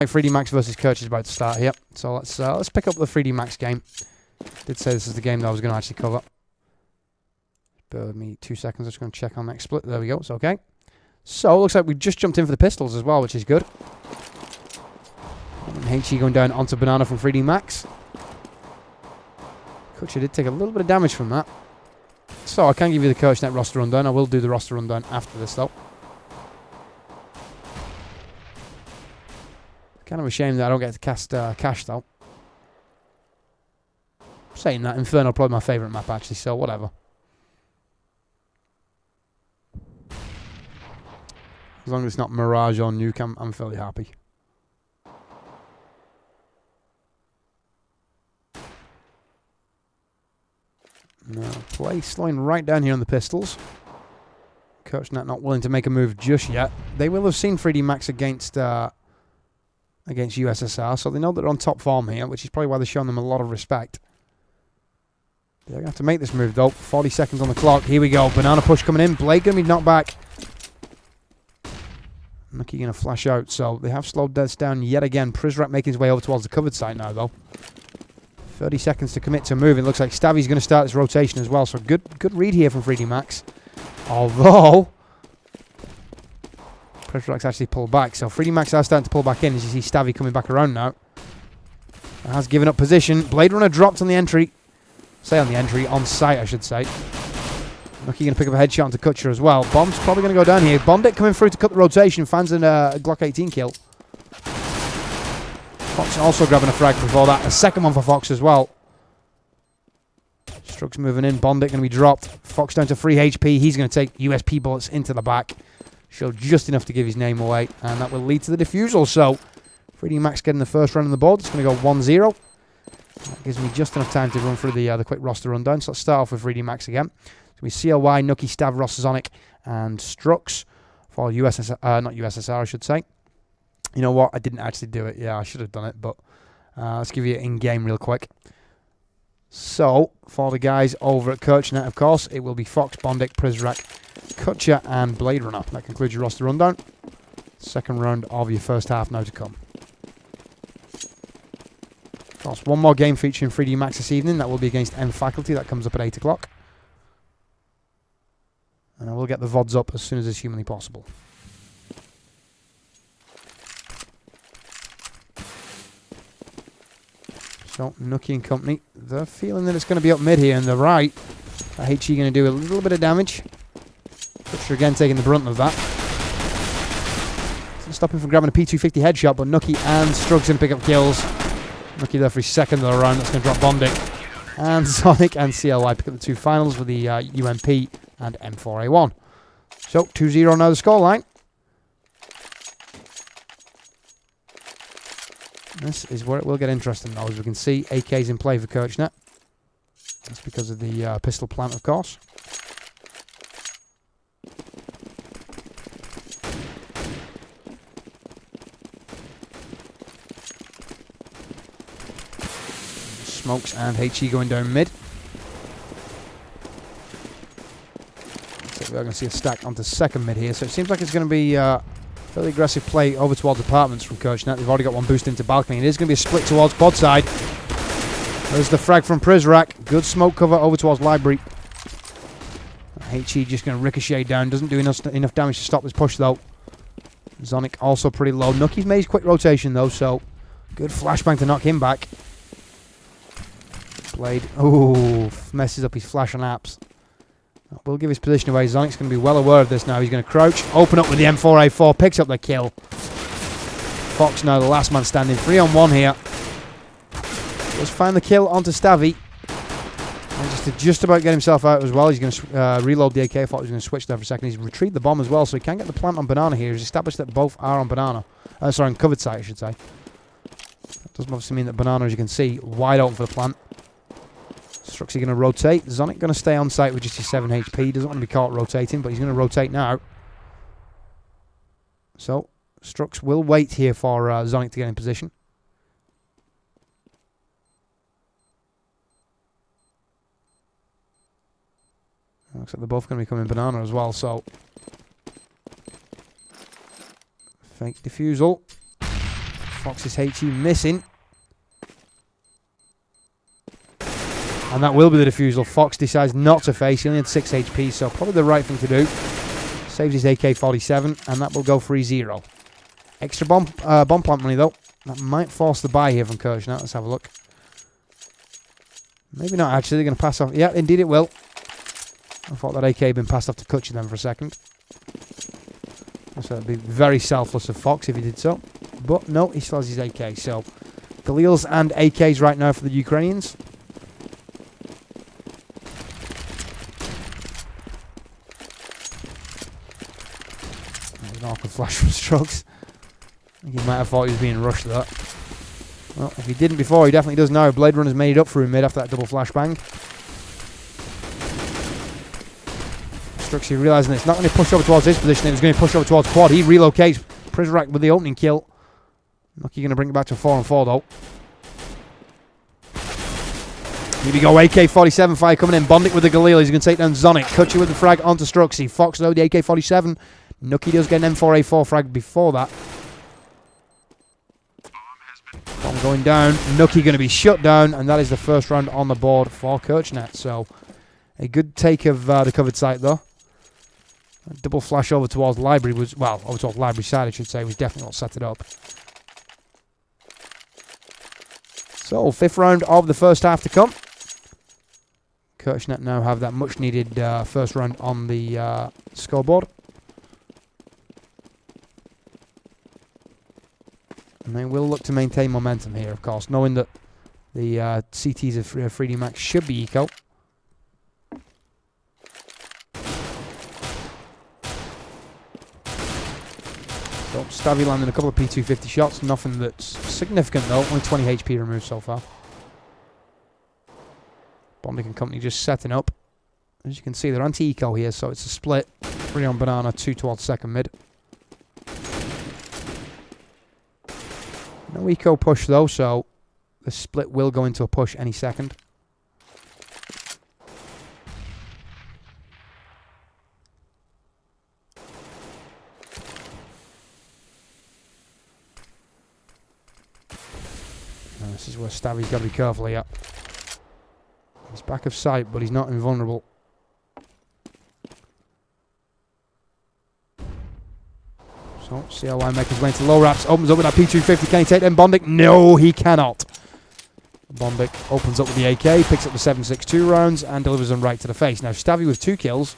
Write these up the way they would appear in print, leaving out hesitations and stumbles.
3D Max versus Kirch is about to start here, so let's pick up the 3D Max game. Did say this is the game that I was going to actually cover. Bear with me 2 seconds. I'm just going to check on next split. There we go. It's okay. So it looks like we just jumped in for the pistols as well, which is good. And HE going down onto Banana from 3D Max. Kutcher did take a little bit of damage from that. So I can give you the CoachNet roster rundown. I will do the roster rundown after this though. Kind of a shame that I don't get to cast Cash though. Saying that, Inferno probably my favourite map actually, so whatever. As long as it's not Mirage or Nuke, I'm fairly happy. No, play slowing right down here on the pistols. CoachNet not willing to make a move just yet. They will have seen 3D Max against USSR, so they know that they're on top form here, which is probably why they're showing them a lot of respect. They're going to have to make this move though. 40 seconds on the clock. Here we go. Banana push coming in. Blade going to be knocked back. Nucky going to flash out, so they have slowed this down yet again. Prizrak making his way over towards the covered site now though. 30 seconds to commit to move. It looks like Stavy's going to start this rotation as well, so good read here from 3D Max. Although Prizrak's actually pulled back, so 3D Max are starting to pull back in as you see Stavy coming back around now. Has given up position. Blade Runner dropped on the entry. On site I should say. Nucky going to pick up a headshot onto Kutcher as well. Bomb's probably going to go down here. Bondit coming through to cut the rotation. Fans in a Glock 18 kill. Fox also grabbing a frag before that. A second one for Fox as well. Strux moving in. Bondit going to be dropped. Fox down to 3 HP. He's going to take USP bullets into the back. Show just enough to give his name away. And that will lead to the defusal. So 3D Max getting the first round on the board. It's going to go 1-0. That gives me just enough time to run through the quick roster rundown. So let's start off with 3D Max again. So we CLY, Nucky, Stav, Rossazonic, and Strux for USSR, not USSR I should say. You know what? I didn't actually do it. Yeah, I should have done it, but let's give you it in-game real quick. So, for the guys over at CoachNet, of course, it will be Fox, Bondic, Prizrak, Kutcher, and Blade Runner. That concludes your roster rundown. Second round of your first half now to come. Of course, one more game featuring 3D Max this evening. That will be against M Faculty. That comes up at 8 o'clock. And I will get the VODs up as soon as it's humanly possible. So, Nucky and company, they're feeling that it's going to be up mid here, and they're right. HE going to do a little bit of damage. Kutcher again taking the brunt of that. Doesn't stop him from grabbing a P250 headshot, but Nucky and Strug's going to pick up kills. Nucky there for his second of the round. That's going to drop Bondic. And Sonic and CLY pick up the two finals with the UMP and M4A1. So, 2-0 now the scoreline. This is where it will get interesting though. As we can see, AK's in play for CoachNet. That's because of the pistol plant, of course. Smokes and HE going down mid. So we're going to see a stack onto second mid here. So it seems like it's going to be fairly aggressive play over towards apartments from CoachNet. They've already got one boost into balcony. It is going to be a split towards pod side. There's the frag from Prizrak. Good smoke cover over towards library. HE just going to ricochet down. Doesn't do enough damage to stop this push though. Zonic also pretty low. Nucky's made his quick rotation though, so good flashbang to knock him back. Blade, ooh, messes up his flash on apps. We'll give his position away. Zonic's going to be well aware of this now. He's going to crouch, open up with the M4A4, picks up the kill. Fox now the last man standing, 3-on-1 here. Let's find the kill onto Stavy. Manages to just about get himself out as well. He's going to reload the AK. I thought he was going to switch there for a second. He's retrieved the bomb as well, so he can get the plant on Banana here. He's established that both are on Banana. Sorry, on covered site, I should say. That doesn't obviously mean that Banana, as you can see, wide open for the plant. Struxy going to rotate. Zonic going to stay on site with just his 7 HP. Doesn't want to be caught rotating, but he's going to rotate now. So, Strux will wait here for Zonic to get in position. Looks like they're both going to be coming Banana as well, so Fake defusal. Fox's HE missing. And that will be the defusal. Fox decides not to face. He only had 6 HP, so probably the right thing to do. Saves his AK-47, and that will go 3-0. Extra bomb plant money, though. That might force the buy here from Kirchner. Let's have a look. Maybe not, actually. They're going to pass off. Yeah, indeed it will. I thought that AK had been passed off to Kutcher then for a second. So it'd be very selfless of Fox if he did so. But no, he still has his AK. So, Galils and AKs right now for the Ukrainians. There's an awkward flash from Strokes. I think he might have thought he was being rushed there. Well, if he didn't before, he definitely does now. Blade Runner's made it up for him mid after that double flashbang. Struxy realising it's not going to push over towards his position, it was going to push over towards Quad. He relocates. Prizrak with the opening kill. Nucky going to bring it back to 4-4 though. Here we go, AK-47 fire coming in. Bondic with the Galil. He's going to take down Zonic. Kutcher with the frag onto Struxy. Fox though, the AK-47. Nucky does get an M4A4 frag before that. Bomb going down. Nucky going to be shut down, and that is the first round on the board for Kirchner. So, a good take of the covered site though. A double flash over towards Library was, well, over towards Library side I should say, was definitely what set it up. So, 5th round of the first half to come. Kirchner now have that much needed first round on the scoreboard. And they will look to maintain momentum here, of course, knowing that the CTs of 3D Max should be eco. So, Stabby landing a couple of P250 shots, nothing that's significant though, only 20 HP removed so far. Bondic and company just setting up. As you can see, they're anti-eco here, so it's a split. 3 on Banana, 2 towards second mid. No eco push though, so the split will go into a push any second. Now this is where Stabby's got to be careful here. He's back of sight, but he's not invulnerable. So, CLY makes his way into low wraps, opens up with that P250. Can he take them Bondic? No, he cannot. Bondic opens up with the AK, picks up the 7.62 rounds, and delivers them right to the face. Now, Stabby with 2 kills.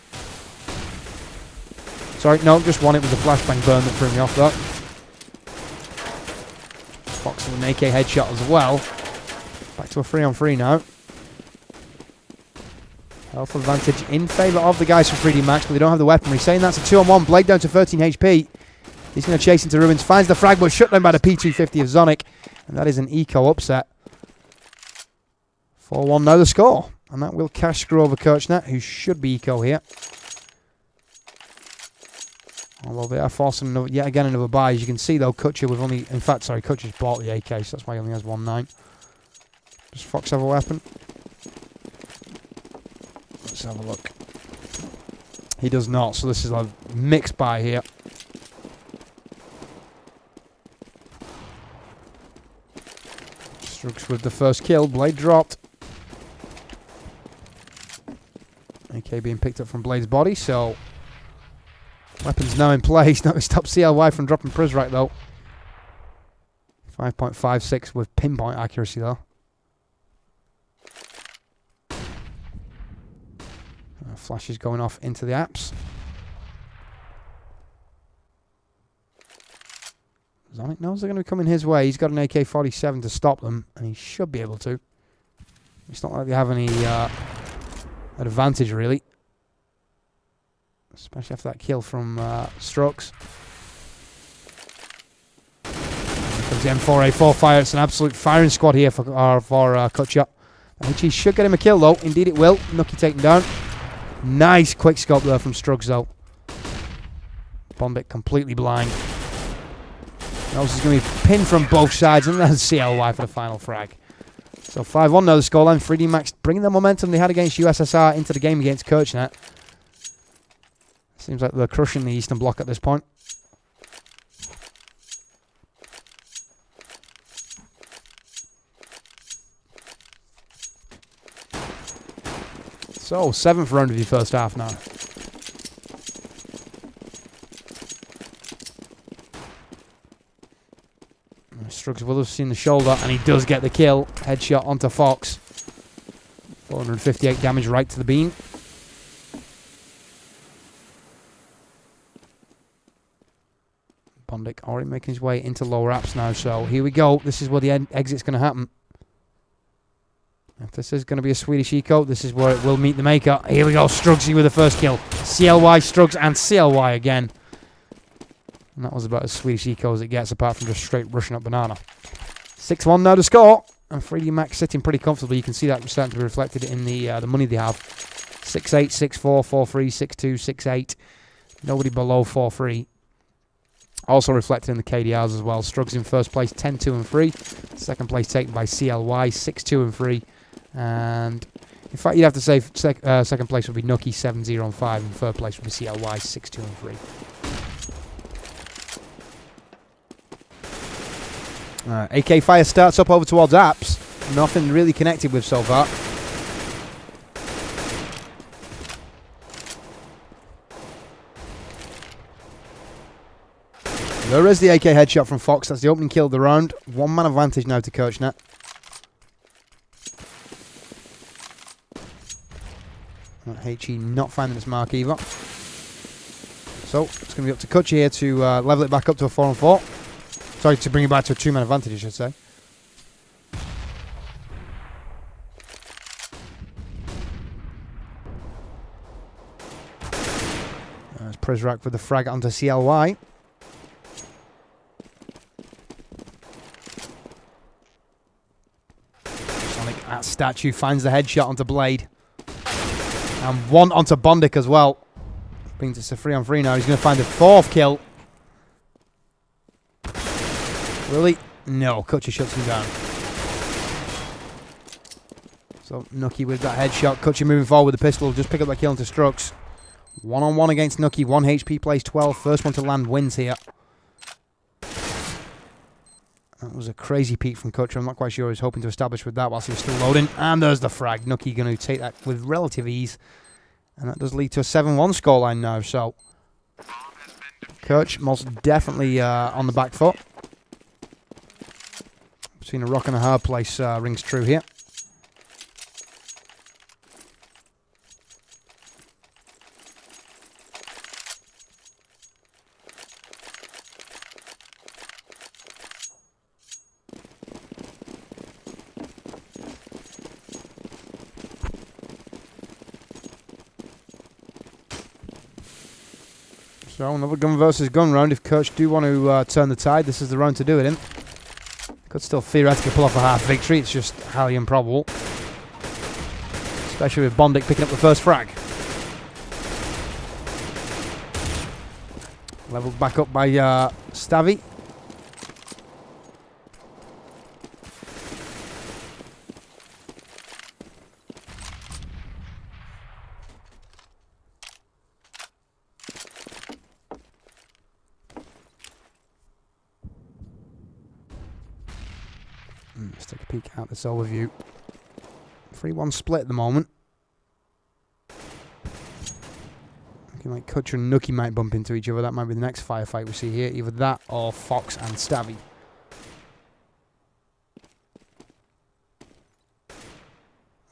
Sorry, no, just one. It was a flashbang burn that threw me off that. Fox with an AK headshot as well. Back to a 3-on-3 now. Health advantage in favour of the guys from 3D Max, but they don't have the weaponry. Saying that's a 2-on-1. Blade down to 13 HP. He's going to chase into Ruins. Finds the frag, but shut down by the P250 of Zonic. And that is an eco upset. 4-1 now the score. And that will cash screw over Kirchner, who should be eco here. Although they are forcing another, yet again another buy. As you can see though, Kutcher with only... In fact, sorry, Kutcher's bought the AK, so that's why he only has 1-9. Does Fox have a weapon? Let's have a look. He does not, so this is a mixed buy here. Strokes with the first kill. Blade dropped. AK being picked up from Blade's body, so... Weapons now in place. Not going to stop CLY from dropping Prizrak though. 5.56 with pinpoint accuracy though. Flash is going off into the apps. Zonic knows they're going to be coming his way. He's got an AK-47 to stop them, and he should be able to. It's not like they have any advantage, really. Especially after that kill from Strokes. Here comes the M4A4 fire. It's an absolute firing squad here for Kutcher. He should get him a kill, though. Indeed it will. Nucky taken down. Nice quick scope there from Struggs, though. Bondic completely blind. Knows he's going to be pinned from both sides, and then CLY for the final frag. So 5-1 now the scoreline. 3D Max bringing the momentum they had against USSR into the game against Kirchner. Seems like they're crushing the Eastern Bloc at this point. So, 7th round of your first half now. Struggs with us in the shoulder, and he does get the kill. Headshot onto Fox. 458 damage right to the beam. Bondic already making his way into lower apps now, so here we go. This is where the exit's going to happen. If this is going to be a Swedish eco, this is where it will meet the maker. Here we go, Struggsy with the first kill. CLY, Struggs, and CLY again. And that was about as Swedish eco as it gets, apart from just straight rushing up Banana. 6-1 now to score. And 3D Max sitting pretty comfortably. You can see that starting to be reflected in the money they have. 6-8, 6-4, 4-3, 6-2, 6-8. Nobody below 4-3. Also reflected in the KDRs as well. Struggs in first place, 10-2 and 3. Second place taken by CLY, 6-2 and 3. And in fact, you'd have to say second place would be Nucky, 7-0 and 5. And third place would be CLY, 6-2 and 3. AK Fire starts up over towards apps. Nothing really connected with so far. There is the AK headshot from Fox. That's the opening kill of the round. 1-man advantage now to CoachNet. HE not finding this mark either. So it's going to be up to Kutcher here to level it back up to a 4-on-4. Sorry, to bring it back to a 2-man advantage, I should say. There's Prizrak with the frag onto CLY. Sonic at statue finds the headshot onto Blade. And one onto Bondic as well. Brings it to 3-on-3 now. He's going to find the 4th kill. Really? No, Kutcher shuts him down. So, Nucky with that headshot. Kutcher moving forward with the pistol. Just pick up that kill into Strux. 1-on-1 against Nucky. 1 HP plays 12. First one to land wins here. That was a crazy peek from Kutcher. I'm not quite sure he was hoping to establish with that whilst he was still loading. And there's the frag. Nucky going to take that with relative ease. And that does lead to a 7-1 scoreline now. So, Kutch most definitely on the back foot. Between a rock and a hard place rings true here. So another gun versus gun round. If Kutch do want to turn the tide, this is the round to do it in. Could still theoretically pull off a half victory. It's just highly improbable. Especially with Bondic picking up the first frag. Leveled back up by Stavy. Let's take a peek at this overview. 3-1 split at the moment. Looking like Kutcher and Nucky might bump into each other. That might be the next firefight we see here. Either that or Fox and Stavy.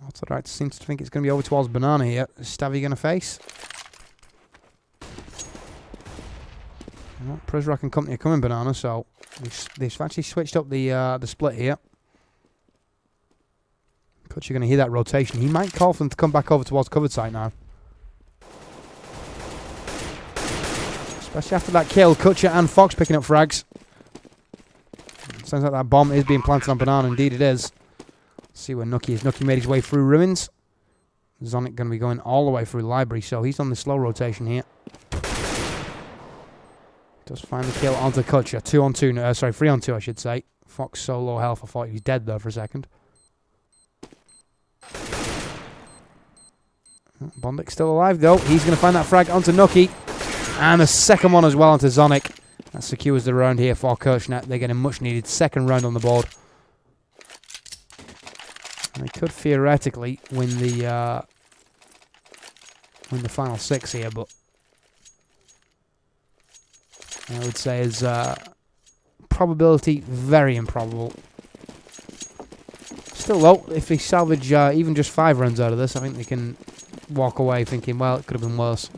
That's alright. Seems to think it's going to be over towards Banana here. Is Stavy going to face? Well, Prizrak and company are coming Banana, so they've actually switched up the split here. Kutcher going to hear that rotation. He might call for them to come back over towards covered site now. Especially after that kill, Kutcher and Fox picking up frags. Sounds like that bomb is being planted on Banana. Indeed it is. Let's see where Nucky is. Nucky made his way through ruins. Zonic going to be going all the way through library, so he's on the slow rotation here. Does find the kill onto Kutcher. 2-on-2, sorry, 3-on-2 I should say. Fox so low health, I thought he was dead there for a second. Bondic's still alive though. He's going to find that frag onto Nucky. And a second one as well onto Zonic. That secures the round here for Kirchnet. They're getting much needed second round on the board. And they could theoretically win the win the final 6 here, but I would say is probability very improbable. Still though, if they salvage even just 5 runs out of this, I think they can walk away thinking, well, it could have been worse.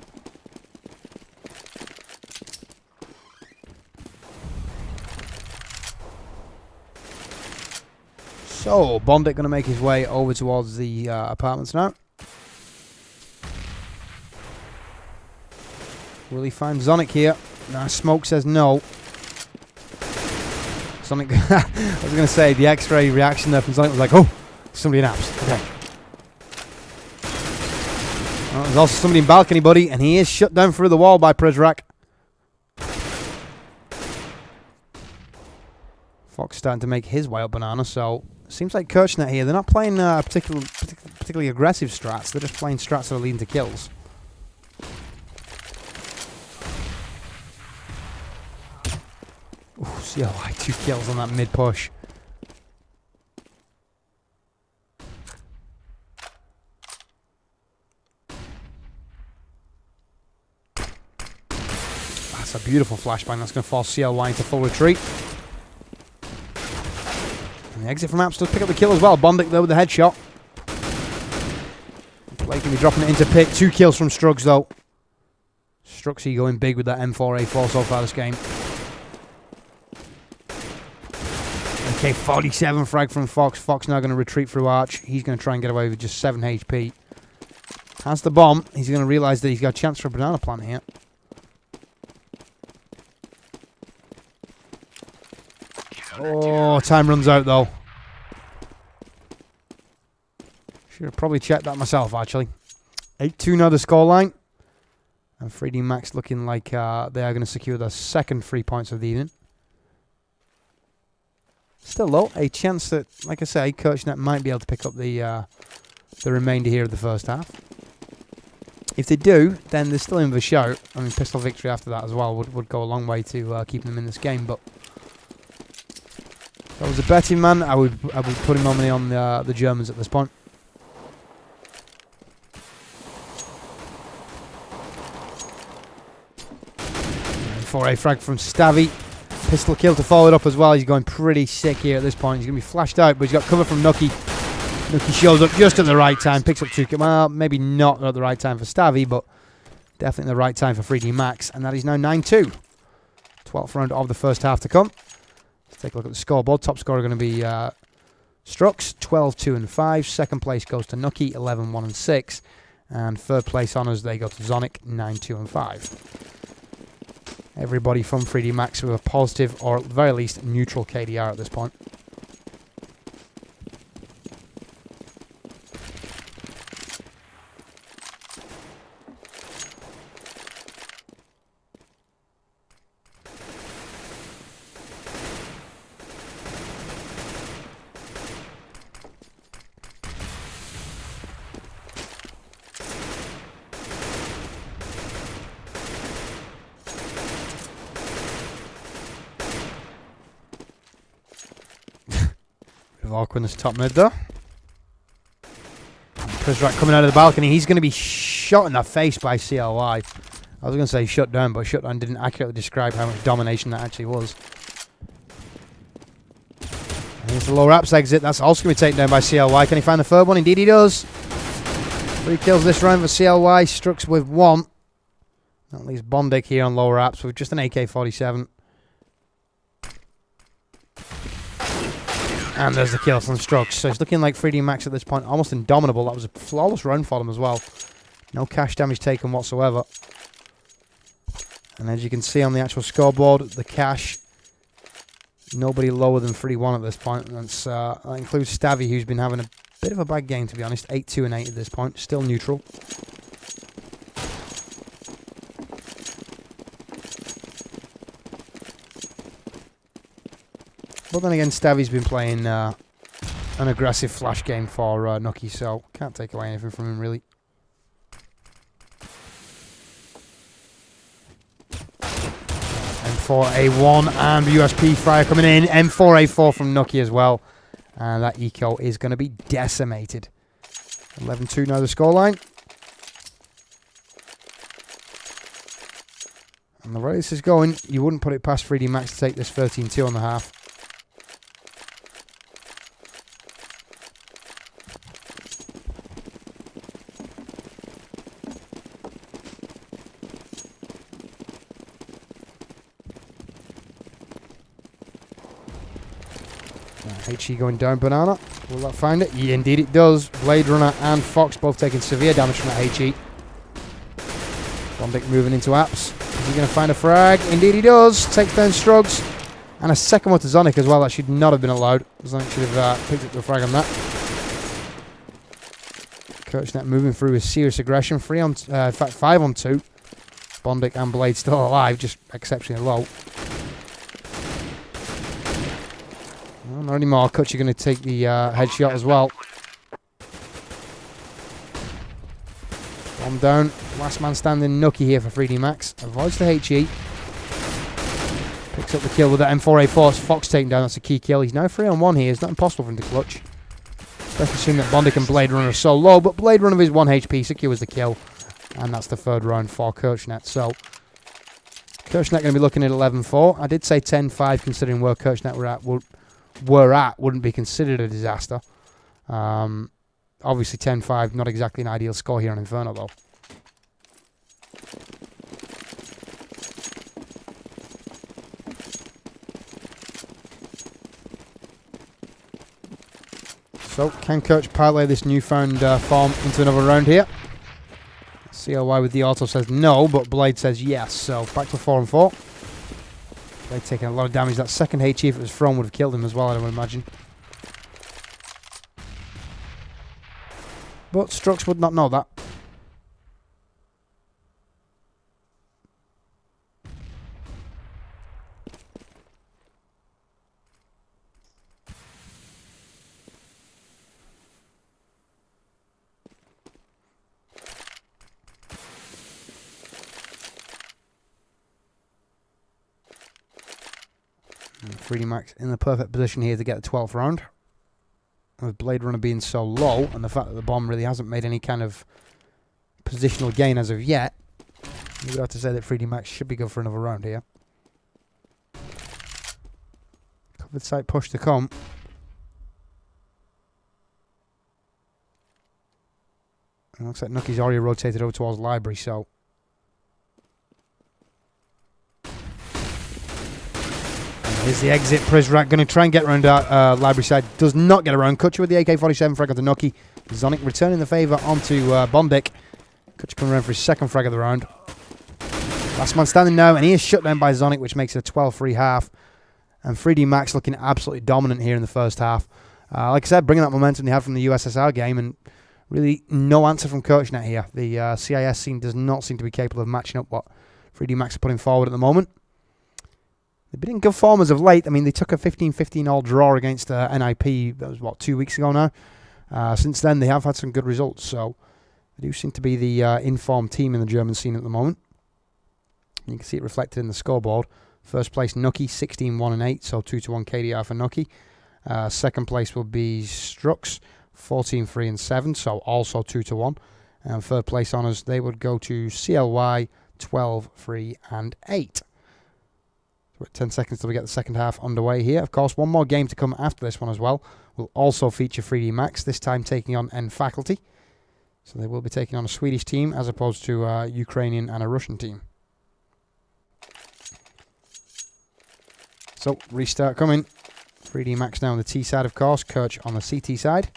So, Bondic going to make his way over towards the apartments now. Will he find Zonic here? Nah, Smoke says no. Sonic, I was going to say, the X-ray reaction there from Sonic was like, oh, somebody in apps. Okay. Well, there's also somebody in balcony, buddy, and he is shut down through the wall by Prizrak. Fox starting to make his way up Banana, so seems like Kirchnet here. They're not playing particularly aggressive strats. They're just playing strats that are leading to kills. Ooh, CLY 2 kills on that mid push. That's a beautiful flashbang. That's going to force CLY into full retreat. And the exit from apps does pick up the kill as well. Bondic there with the headshot. Blake going to be dropping it into pit. 2 kills from Struggs though. Struxy going big with that M4A4 so far this game. Okay, 47 frag from Fox. Fox now going to retreat through Arch. He's going to try and get away with just 7 HP. Has the bomb. He's going to realise that he's got a chance for a banana plant here. Oh, time runs out though. Should have probably checked that myself actually. 8-2 now the scoreline. And 3D Max looking like they are going to secure their second 3 points of the evening. Still though, a chance that, like I say, Kirchnet might be able to pick up the remainder here of the first half. If they do, then they're still in the shout. I mean, pistol victory after that as well would go a long way to keeping them in this game. But if I was a betting man, I would put my money on the Germans at this point. And 4A frag from Stavy. Pistol kill to follow it up as well. He's going pretty sick here at this point. He's going to be flashed out, but he's got cover from Nucky. Nucky shows up just at the right time. Picks up 2 kills. Well, maybe not at the right time for Stavy, but definitely the right time for 3D Max. And that is now 9-2. 12th round of the first half to come. Let's take a look at the scoreboard. Top scorer going to be Strux, 12-2 and 5. Second place goes to Nucky, 11-1 and 6. And third place honours, they go to Zonic, 9-2 and 5. Everybody from 3D Max with a positive or at the very least neutral KDR at this point. Awkwardness top mid though. Prizrak coming out of the balcony. He's going to be shot in the face by CLY. I was going to say shut down, but shut down didn't accurately describe how much domination that actually was. And here's the lower apps exit. That's also going to be taken down by CLY. Can he find the third one? Indeed he does. 3 kills this round for CLY. Strux with 1. That leaves Bondic here on lower apps with just an AK-47. And there's the kill from Strux. So it's looking like 3D Max at this point, almost indomitable. That was a flawless round for them as well. No cash damage taken whatsoever. And as you can see on the actual scoreboard, the cash, nobody lower than 3-1 at this point. That's, that includes Stavy, who's been having a bit of a bad game, to be honest. 8-2 and 8 at this point. Still neutral. But then again, Stavy's been playing an aggressive flash game for Nucky, so can't take away anything from him, really. M4A1 and USP Fire coming in. M4A4 from Nucky as well. And that eco is going to be decimated. 11-2 now the scoreline. And the way this is going, you wouldn't put it past 3D Max to take this 13-2 on the half. HE going down banana. Will that find it? Yeah, indeed it does. Blade Runner and Fox both taking severe damage from that HE. Bondic moving into apps. Is he going to find a frag? Indeed he does. Takes down Strugs. And a second one to Zonic as well. That should not have been allowed. Zonic should have picked up the frag on that. Kirchnet moving through with serious aggression. In fact, 5 on 2. Bondic and Blade still alive, just exceptionally low. Well, not anymore. Kutch are going to take the headshot as well. Bomb down. Last man standing. Nucky here for 3D Max. Avoids the HE. Picks up the kill with that M4A4. It's Fox taken down. That's a key kill. He's now 3 on 1 here. It's not impossible for him to clutch. Especially seeing that Bondic and Blade Runner are so low. But Blade Runner is 1 HP. Secures the kill. And that's the third round for Kirchnet. So, Kirchnet going to be looking at 11-4. I did say 10-5 considering where Kirchnet were at wouldn't be considered a disaster. Obviously 10-5, not exactly an ideal score here on Inferno though. So, can Kirch parlay this newfound form into another round here? CLY with the auto says no, but Blade says yes. So, back to 4 and 4. Blade taking a lot of damage. That second HE, if it was thrown, would have killed him as well, I would imagine. But Strux would not know that. And 3D Max in the perfect position here to get the 12th round. With Blade Runner being so low, and the fact that the bomb really hasn't made any kind of positional gain as of yet, we would have to say that 3D Max should be good for another round here. Covered site push to come. It looks like Nucky's already rotated over towards Library, so... Here's the exit. Prizrak going to try and get around that Library side. Does not get around. Kutcher with the AK-47 frag onto Nucky. Zonic returning the favour onto Bondic. Kutcher coming around for his second frag of the round. Last man standing now, and he is shut down by Zonic, which makes it a 12-3 half. And 3D Max looking absolutely dominant here in the first half. Like I said, bringing that momentum they had from the USSR game, and really no answer from Kirchnet here. The CIS scene does not seem to be capable of matching up what 3D Max are putting forward at the moment. They've been in good form as of late. I mean, they took a 15-15 all draw against NIP, that was, what, 2 weeks ago now? Since then, they have had some good results. So, they do seem to be the informed team in the German scene at the moment. You can see it reflected in the scoreboard. First place, Nucky, 16-1-8, so 2-1 KDR for Nucky. Second place will be Strux, 14-3-7, so also 2-1. And third place honours, they would go to CLY, 12-3-8. We're at 10 seconds till we get the second half underway here. Of course, one more game to come after this one as well. Will also feature 3D Max, this time taking on N Faculty. So they will be taking on a Swedish team as opposed to a Ukrainian and a Russian team. So, restart coming. 3D Max now on the T side, of course. Kirch on the CT side.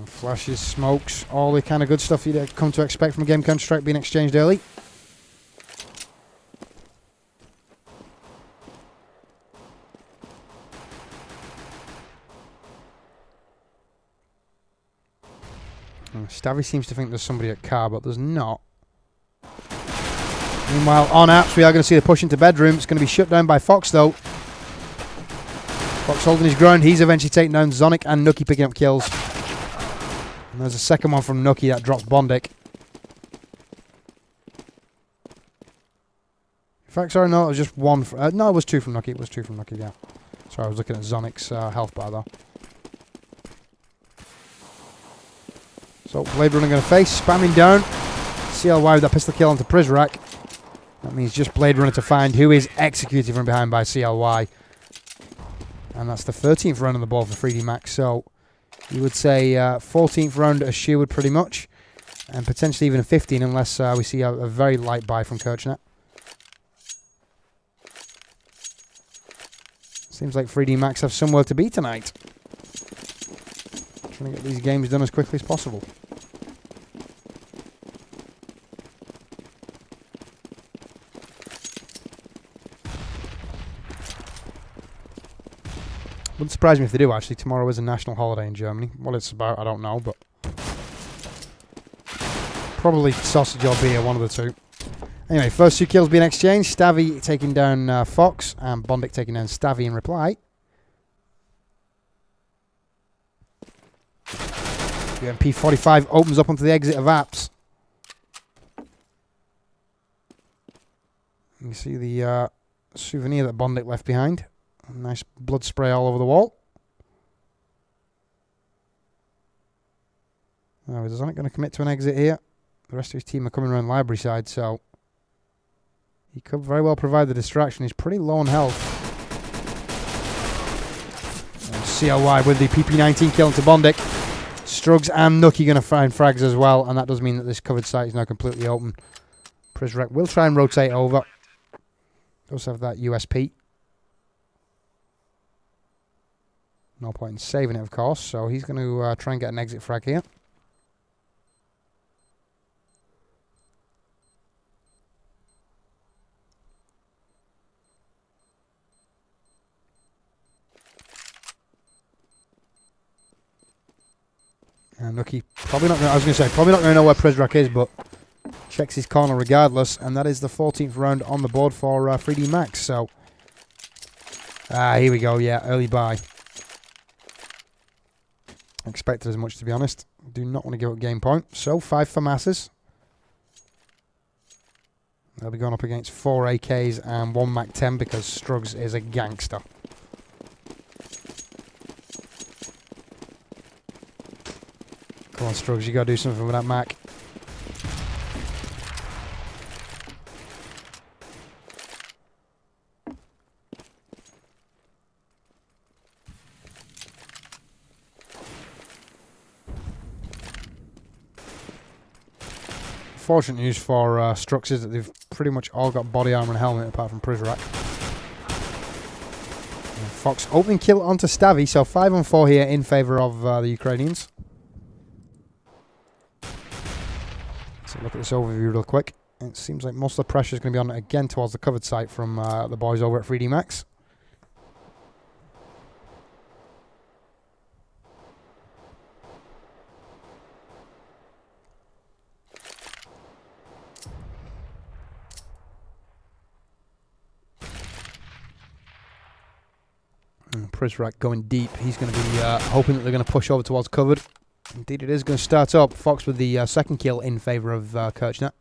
Flashes, smokes, all the kind of good stuff you'd come to expect from a game Counter-Strike being exchanged early. Stavy seems to think there's somebody at car, but there's not. Meanwhile, on apps, we are going to see the push into bedroom. It's going to be shut down by Fox, though. Fox holding his ground. He's eventually taking down Zonic and Nucky picking up kills. And there's a second one from Nucky that drops Bondic. In fact, sorry, no, it was just one. No, it was two from Nucky. It was two from Nucky, yeah. Sorry, I was looking at Zonic's health bar, though. So, Blade Runner going to face, spamming down. CLY with that pistol kill onto Prizrak. That means just Blade Runner to find who is executed from behind by CLY. And that's the 13th round on the ball for 3D Max. So, you would say 14th round assured pretty much. And potentially even a 15 unless we see a very light buy from Kirchner. Seems like 3D Max have somewhere to be tonight. Trying to get these games done as quickly as possible. Wouldn't surprise me if they do, actually. Tomorrow is a national holiday in Germany. What it's about, I don't know, but... probably sausage or beer, one of the two. Anyway, first two kills being exchanged. Stavy taking down Fox, and Bondic taking down Stavy in reply. UMP45 opens up onto the exit of Apps. You can see the souvenir that Bondic left behind. Nice blood spray all over the wall. Now, is Zonic going to commit to an exit here? The rest of his team are coming around library side, so he could very well provide the distraction. He's pretty low on health. And CLY with the PP19 kill into Bondic. Strugs and Nucky going to find frags as well, and that does mean that this covered site is now completely open. Prizrak will try and rotate over. Does have that USP. No point in saving it, of course, so he's going to try and get an exit frag here. And Nucky probably not going to know where Prizrak is, but checks his corner regardless, and that is the 14th round on the board for 3D Max. So, here we go, yeah, early buy. Expected as much, to be honest. Do not want to give up game point. So, 5 for Masses. They'll be going up against 4 AKs and 1 Mac-10 because Strugs is a gangster. Come on, Strugs, you got to do something with that Mac. Fortunate news for Strux is that they've pretty much all got body armor and helmet apart from Prizrak. Fox opening kill onto Stavy, so 5 on 4 here in favour of the Ukrainians. So look at this overview real quick. It seems like most of the pressure is going to be on again towards the covered site from the boys over at 3D Max. Prizrak going deep. He's going to be hoping that they're going to push over towards covered. Indeed it is going to start up. Fox with the second kill in favour of Kirchner.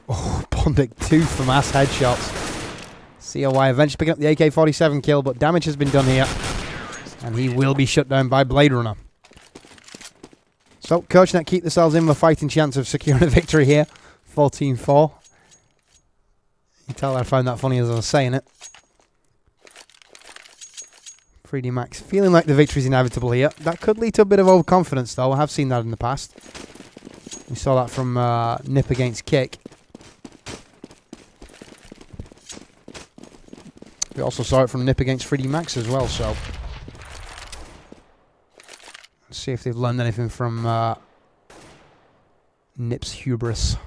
Oh, Bondic 2 from ass headshots. CLY eventually picking up the AK-47 kill, but damage has been done here. And he will be shut down by Blade Runner. So, Kirchner keep themselves in with a fighting chance of securing a victory here. 14-4. You can tell I found that funny as I was saying it. 3D Max feeling like the victory is inevitable here. That could lead to a bit of overconfidence, though. I have seen that in the past. We saw that from Nip against Kick. We also saw it from Nip against 3D Max as well, so... let's see if they've learned anything from Nip's hubris.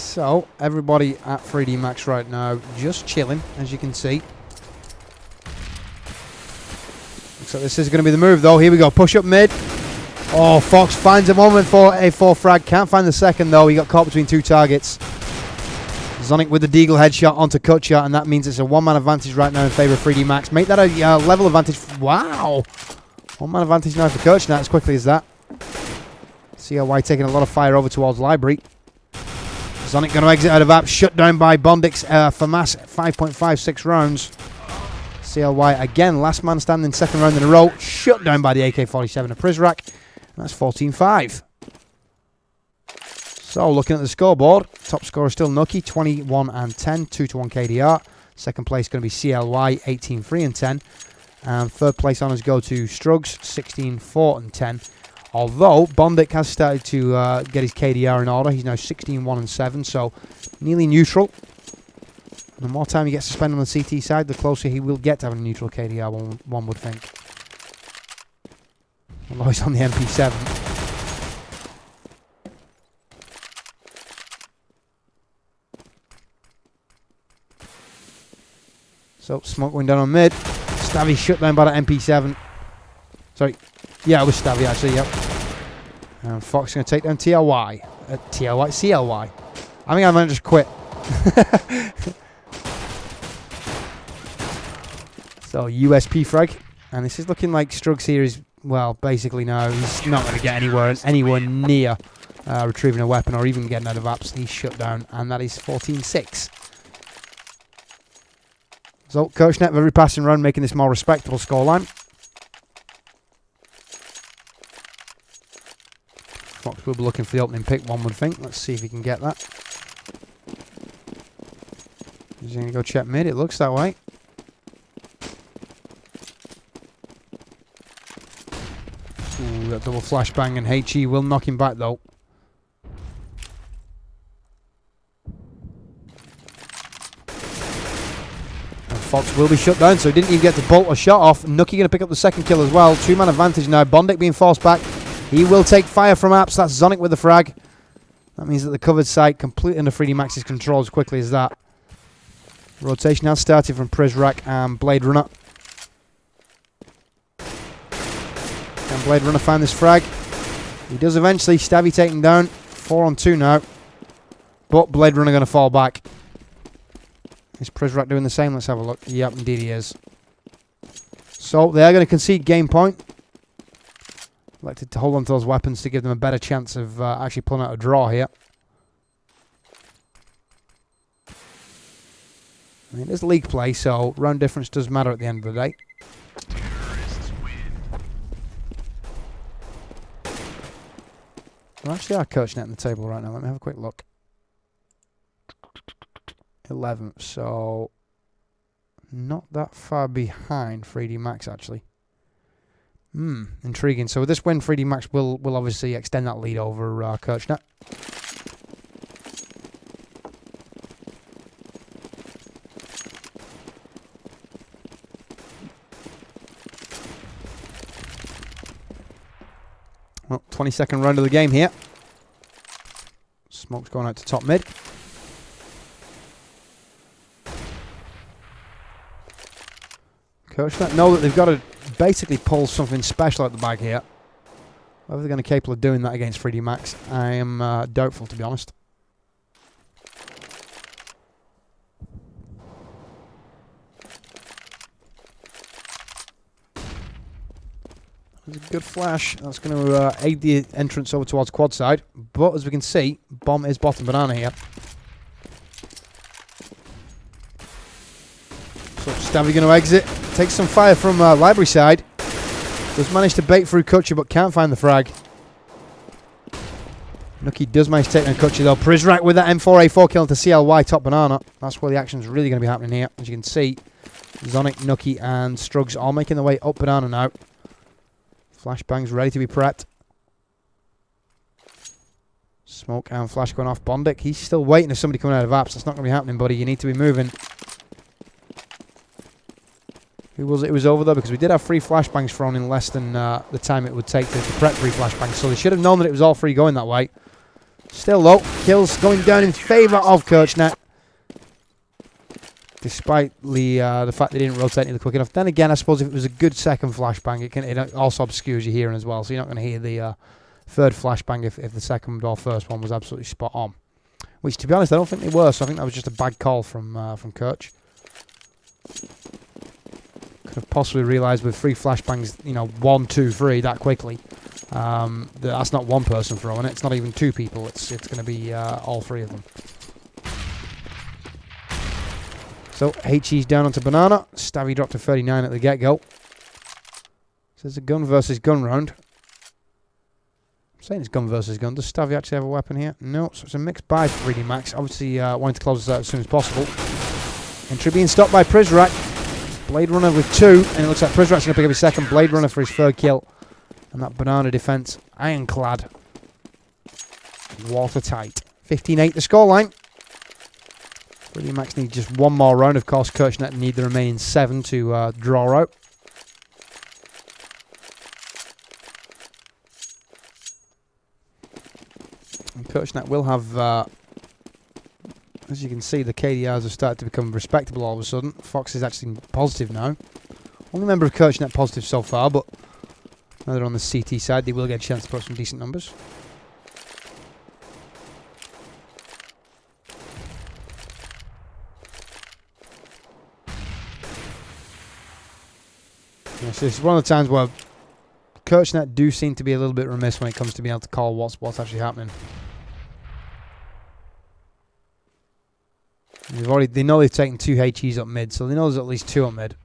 So, everybody at 3D Max right now just chilling, as you can see. Looks like this is going to be the move, though. Here we go. Push up mid. Oh, Fox finds a moment for a 4 frag. Can't find the second, though. He got caught between 2 targets. Zonic with the Deagle headshot onto Kutcher, and that means it's a 1-man advantage right now in favour of 3D Max. Make that a level advantage. Wow. 1-man advantage now for Kutcher as quickly as that. CLY taking a lot of fire over towards Library. Zonic going to exit out of app, shut down by Bondix for mass 5.56 rounds. CLY again, last man standing, second round in a row, shut down by the AK-47 of Prizrak, and that's 14-5. So looking at the scoreboard, top scorer still Nucky, 21 and 10, 2-1 KDR. Second place going to be CLY, 18-3 and 10, and third place honours go to Strugs, 16-4 and 10. Although Bondic has started to get his KDR in order. He's now 16-1 and 7, so nearly neutral. And the more time he gets to spend on the CT side, the closer he will get to having a neutral KDR, one would think. Although he's on the MP7. So, smoke going down on mid. Stabby shut down by that MP7. Sorry. Yeah, it was Stabby actually, yep. And Fox going to take down TLY. CLY. I think I might just quit. So, USP frag. And this is looking like Strugs here is, well, basically no, he's not going to get anywhere near retrieving a weapon or even getting out of apps. He's shut down, and that is 14-6. So, CoachNet every passing round making this more respectable scoreline. Fox will be looking for the opening pick, one would think. Let's see if he can get that. He's going to go check mid, it looks that way. Ooh, that double flashbang, and HE will knock him back though. And Fox will be shut down, so he didn't even get to bolt a shot off. Nucky going to pick up the second kill as well. 2-man advantage now. Bondic being forced back. He will take fire from apps. That's Zonic with the frag. That means that the covered site completely under 3D Max's control as quickly as that. Rotation has started from Prizrak and Blade Runner. Can Blade Runner find this frag? He does eventually. Stabby taken down. 4 on 2 now. But Blade Runner going to fall back. Is Prizrak doing the same? Let's have a look. Yep, indeed he is. So they are going to concede game point. Elected to hold on to those weapons to give them a better chance of actually pulling out a draw here. I mean, it is league play, so round difference does matter at the end of the day. Well, actually, our coach net in the table right now. Let me have a quick look. 11th, so not that far behind 3D Max actually. Intriguing. So with this win, 3D Max will obviously extend that lead over CoachNet. Well, 22nd round of the game here. Smoke's going out to top mid. CoachNet know that they've got to basically pull something special out the bag here. Whether they're going to be capable of doing that against 3D Max, I am doubtful, to be honest. There's a good flash. That's going to aid the entrance over towards quad side. But as we can see, bomb is bottom banana here. So Stabby going to exit. Takes some fire from library side. Does manage to bait through Kutcher, but can't find the frag. Nucky does manage to take down Kutcher though. Prizrak with that M4A4 kill into CLY top banana. That's where the action's really going to be happening here. As you can see, Zonic, Nucky and Strugs all making their way up banana now. Flashbang's ready to be prepped. Smoke and flash going off. Bondic, he's still waiting for somebody coming out of apps. That's not going to be happening, buddy. You need to be moving. It was over though, because we did have 3 flashbangs thrown in less than the time it would take to prep 3 flashbangs. So they should have known that it was all 3 going that way. Still though, kills going down in favour of Kirchnet. Despite the fact they didn't rotate nearly quick enough. Then again, I suppose if it was a good second flashbang, it also obscures your hearing as well. So you're not going to hear the third flashbang if the second or first one was absolutely spot on. Which, to be honest, I don't think they were. So I think that was just a bad call from Kirch. Could have possibly realised with 3 flashbangs, 1, 2, 3 that quickly. That's not one person throwing it. It's not even 2 people. It's going to be all 3 of them. So, HE's down onto Banana. Stavvy dropped to 39 at the get-go. So it's a gun versus gun round. I'm saying it's gun versus gun. Does Stavvy actually have a weapon here? No, so it's a mixed buy for 3D Max. Obviously, wanting to close this out as soon as possible. Entry being stopped by Prizrak. Blade Runner with 2, and it looks like Prizrak's going to pick up his second Blade Runner for his 3rd kill. And that Banana defense, ironclad. Watertight. 15-8 the scoreline. 3D Max needs just 1 more round. Of course, Kirchnet need the remaining 7 to draw out. And Kirchnet will have, as you can see, the KDRs have started to become respectable all of a sudden. Fox is actually positive now. Only member of Kirchnet positive so far, but now they're on the CT side, they will get a chance to put some decent numbers. Yeah, so this is one of the times where Kirchnet do seem to be a little bit remiss when it comes to being able to call what's actually happening. They know they've taken 2 HEs up mid, so they know there's at least 2 up mid.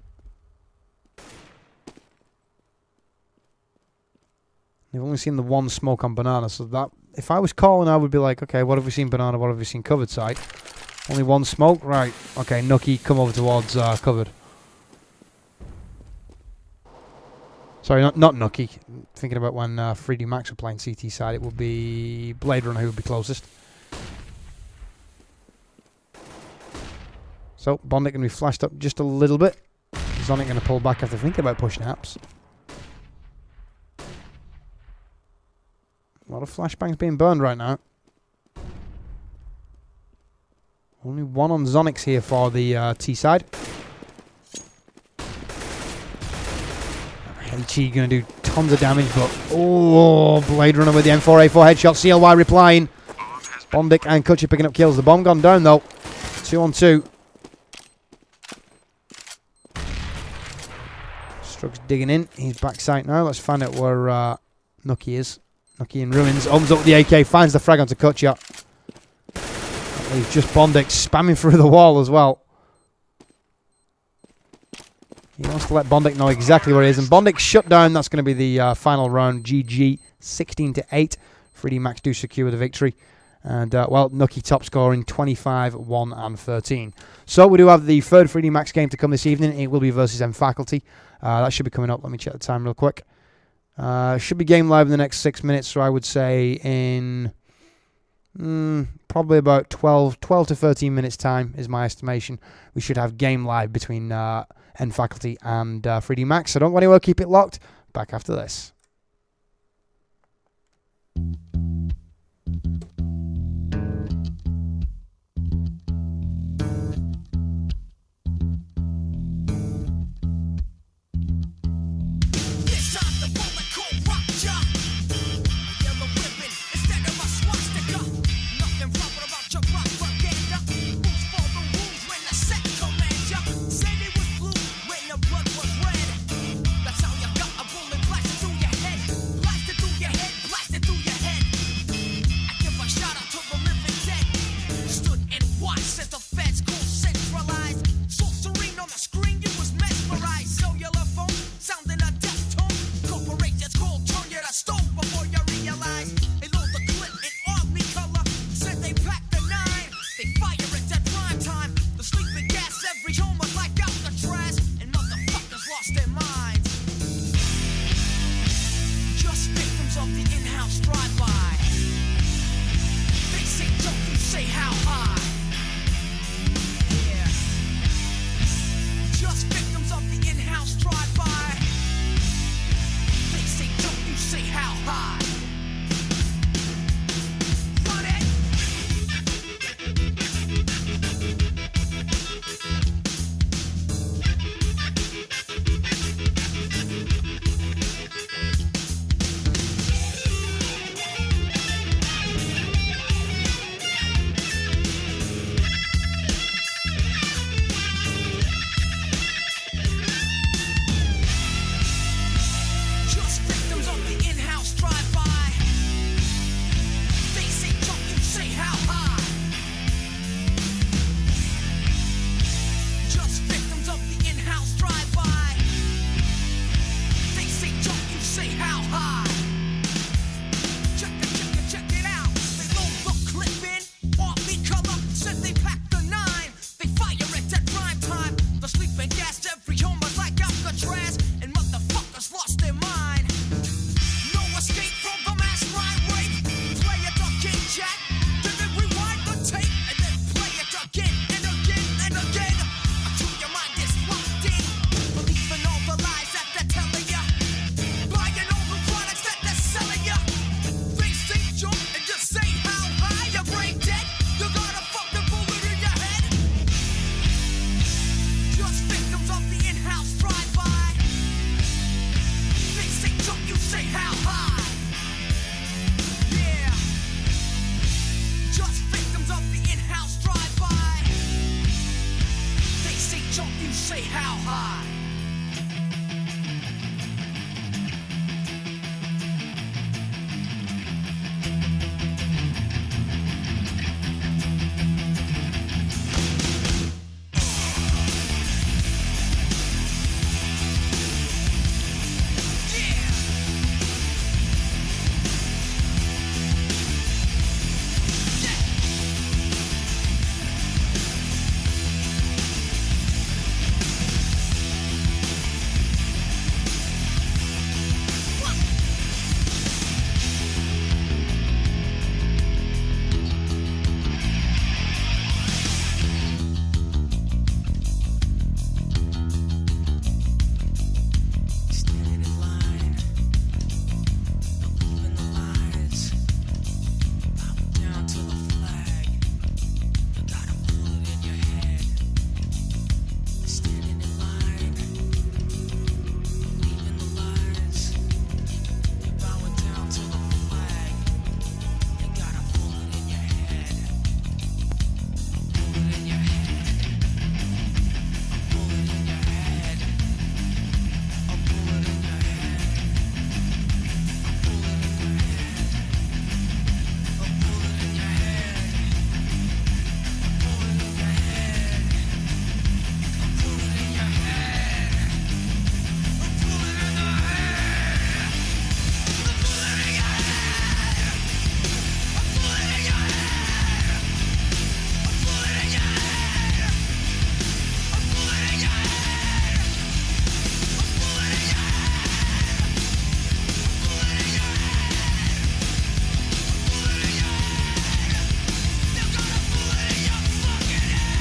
They've only seen the 1 smoke on Banana, so that if I was calling, I would be like, okay, what have we seen Banana? What have we seen covered side? Only 1 smoke, right? Okay, Nookie, come over towards covered. Sorry, not Nookie. Thinking about when 3D Max were playing CT side, it would be Blade Runner who would be closest. So, Bondic going to be flashed up just a little bit. Zonic going to pull back after thinking about pushing apps. A lot of flashbangs being burned right now. Only 1 on Zonix here for the T side. HE going to do tons of damage, but oh, Blade Runner with the M4A4 headshot. CLY replying. Bondic and Kutcher picking up kills. The bomb gone down though. 2 on 2. Strug's digging in. He's back sight now. Let's find out where Nookie is. Nookie in ruins. Opens up the AK. Finds the frag onto Kutcher. He's just Bondic spamming through the wall as well. He wants to let Bondic know exactly where he is. And Bondic shut down. That's going to be the final round. GG 16-8. 3D Max do secure the victory. And, well, Nookie top scoring 25, 1 and 13. So we do have the 3rd 3D Max game to come this evening. It will be versus M Faculty. That should be coming up. Let me check the time real quick. Should be game live in the next 6 minutes. So I would say in probably about 12 to 13 minutes time is my estimation. We should have game live between M Faculty and 3D Max. So don't go anywhere. Keep it locked. Back after this. Say they was blue when the blood was red. That's how you got a bullet blast through your say how high. Check it out. They load the clip in, partly color, said they packed the 9. They fire it at prime time. The sleeping gas every homer's like Alcatraz, and motherfuckers lost their mind. No escape from the mass line rape. Play it again, Jack. Then rewind the tape, and then play it again and again and again until your mind is locked in. Believing all the lies that they're telling ya, buying all the products that they're selling ya. They say jump and just say how high. Your brain dead, you got a fucking bullet in your head. Just victims of the in-house drive-by. They say jump, you say how high. Yeah. Just victims of the in-house drive-by. They say jump, you say how high. Standing in line, believing the lies, bowing down to the flag. You got a bullet in your head. Standing in line, believing the lies, you're bowing down to the flag. You got a bullet in your head. A bullet in your head. A bullet in your head. A bullet in your head. A bullet in your head. A bullet in your head. A bullet in your head. A bullet in your head. A bullet in the head. A bullet in your head. A bullet in your head. A bullet in your head. A bullet in your head. A bullet in your head. A bullet in your head. A bullet in your head. You got a bullet in your fucking head.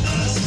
us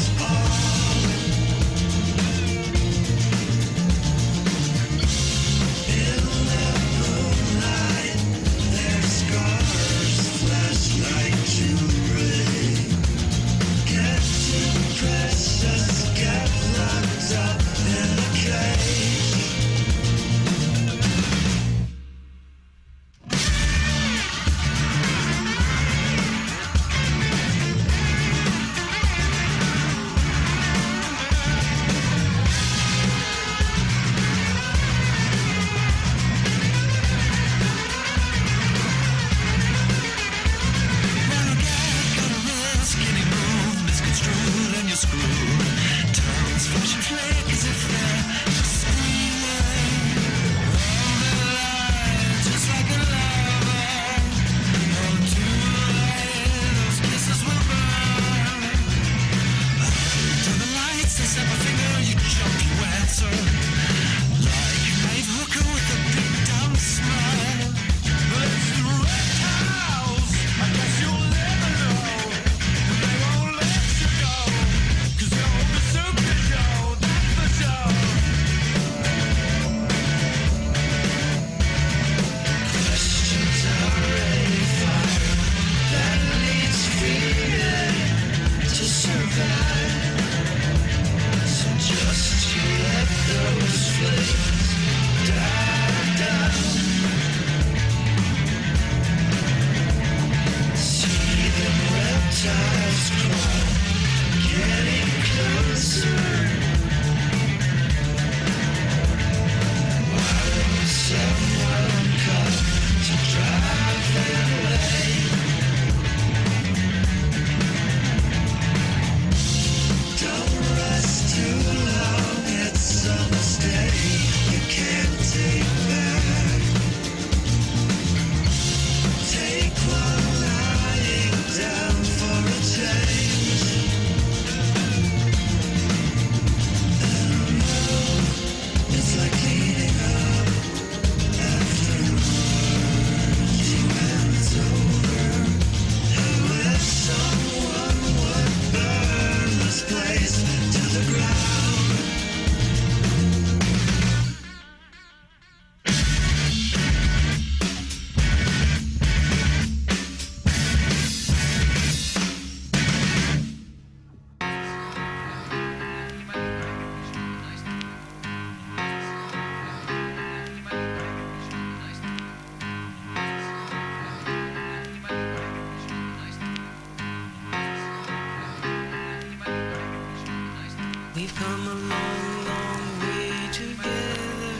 We've come a long, long way together,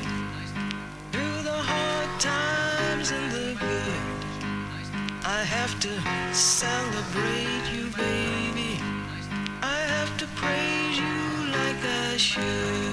through the hard times and the good. I have to celebrate you, baby. I have to praise you like I should.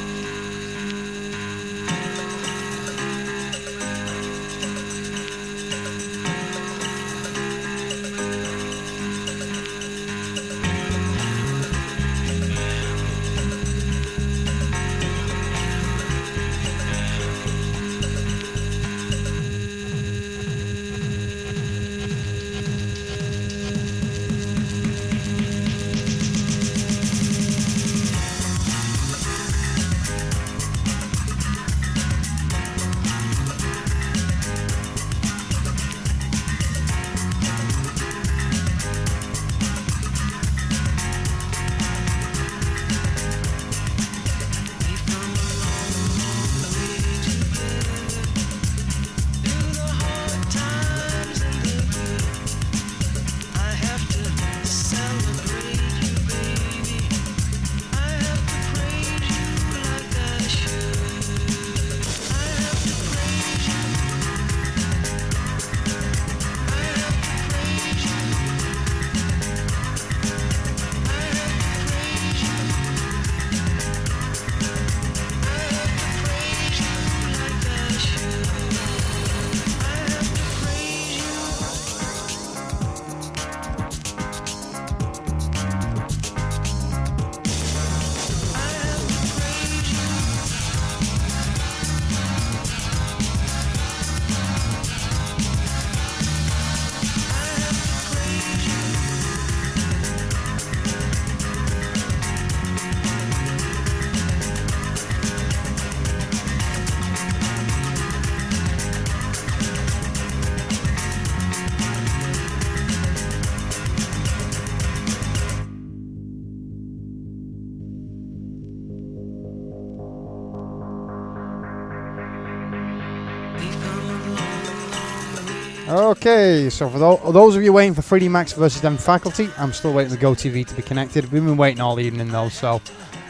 Okay, so for those of you waiting for 3D Max versus them faculty, I'm still waiting for GoTV to be connected. We've been waiting all evening though, so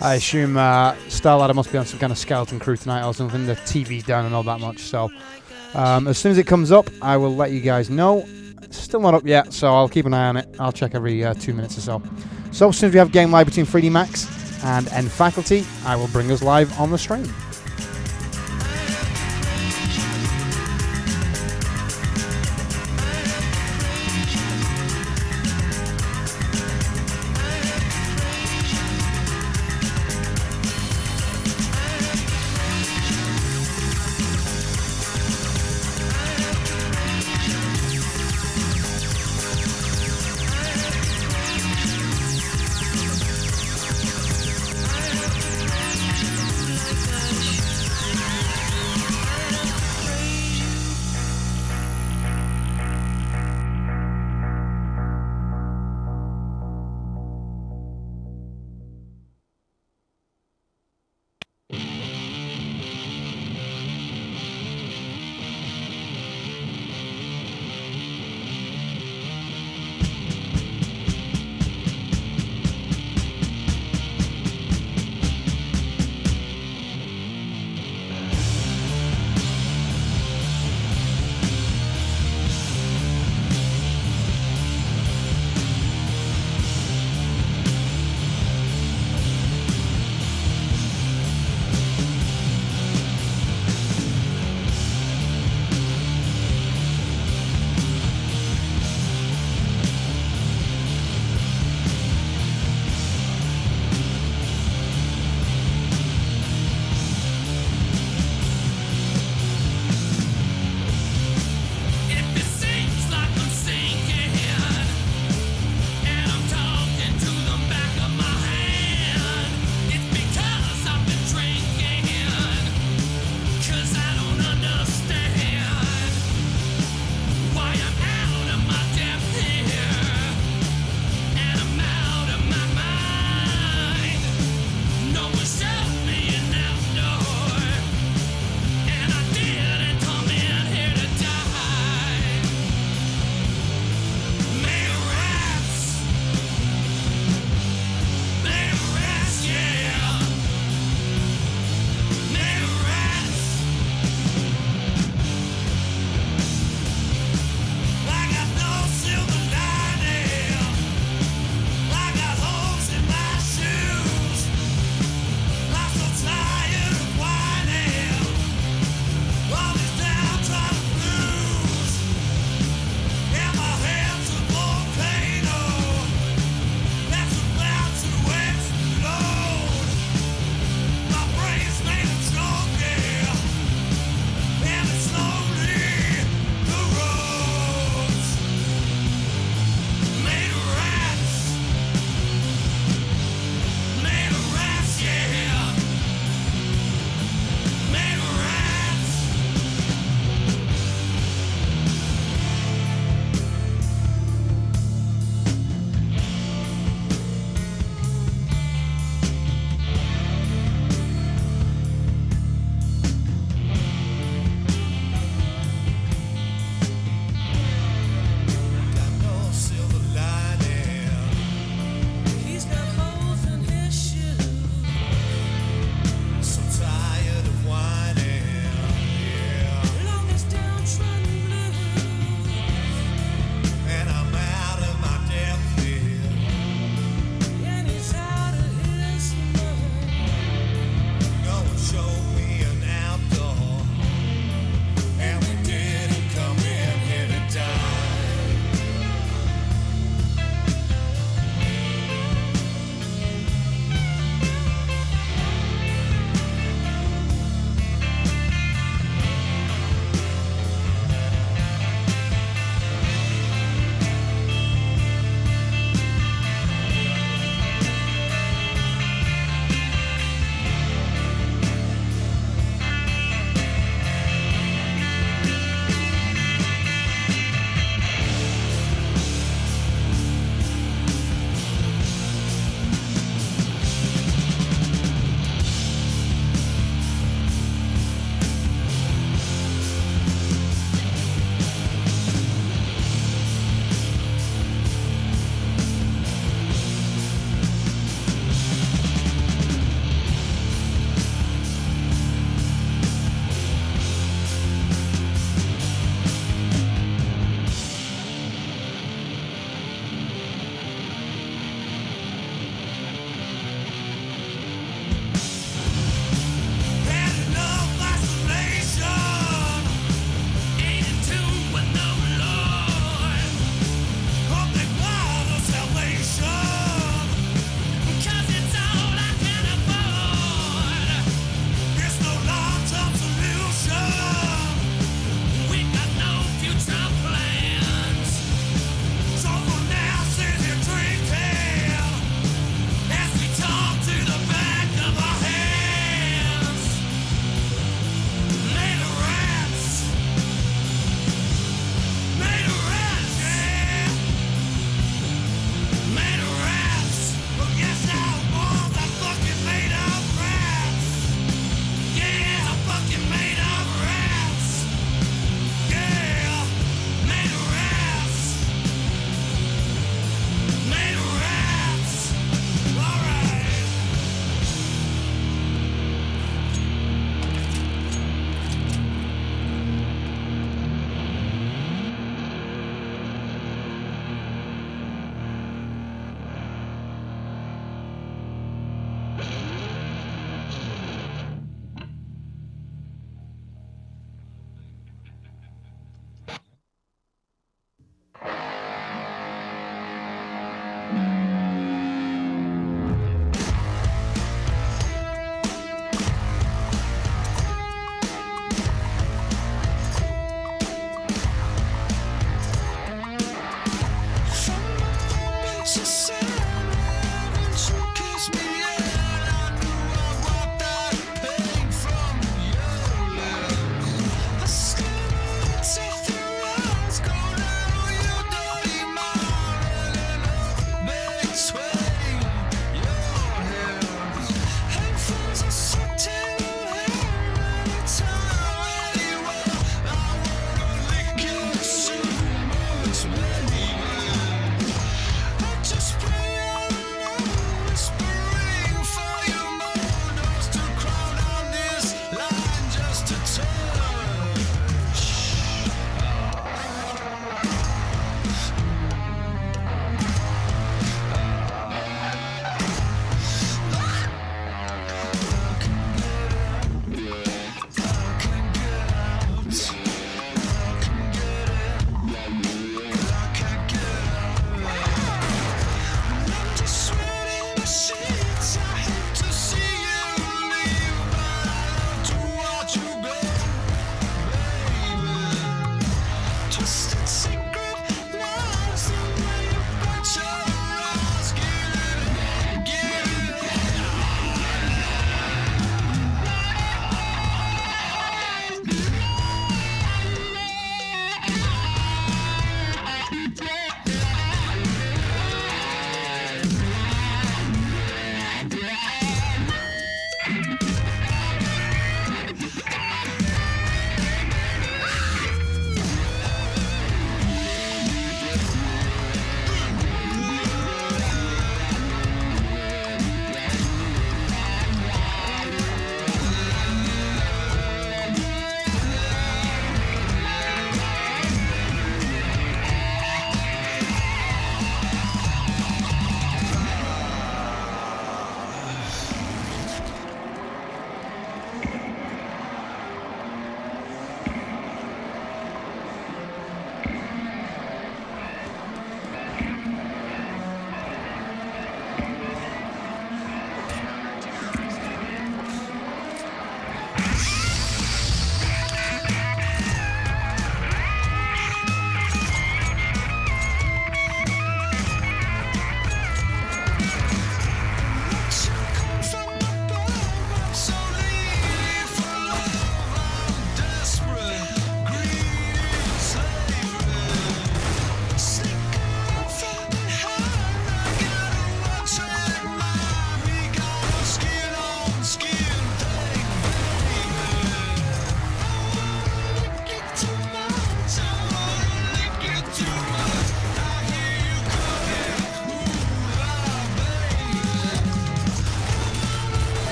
I assume Starladder must be on some kind of skeleton crew tonight or something. The TV's down and all that much, so as soon as it comes up, I will let you guys know. It's still not up yet, so I'll keep an eye on it. I'll check every 2 minutes or so. So as soon as we have game live between 3D Max and N faculty, I will bring us live on the stream.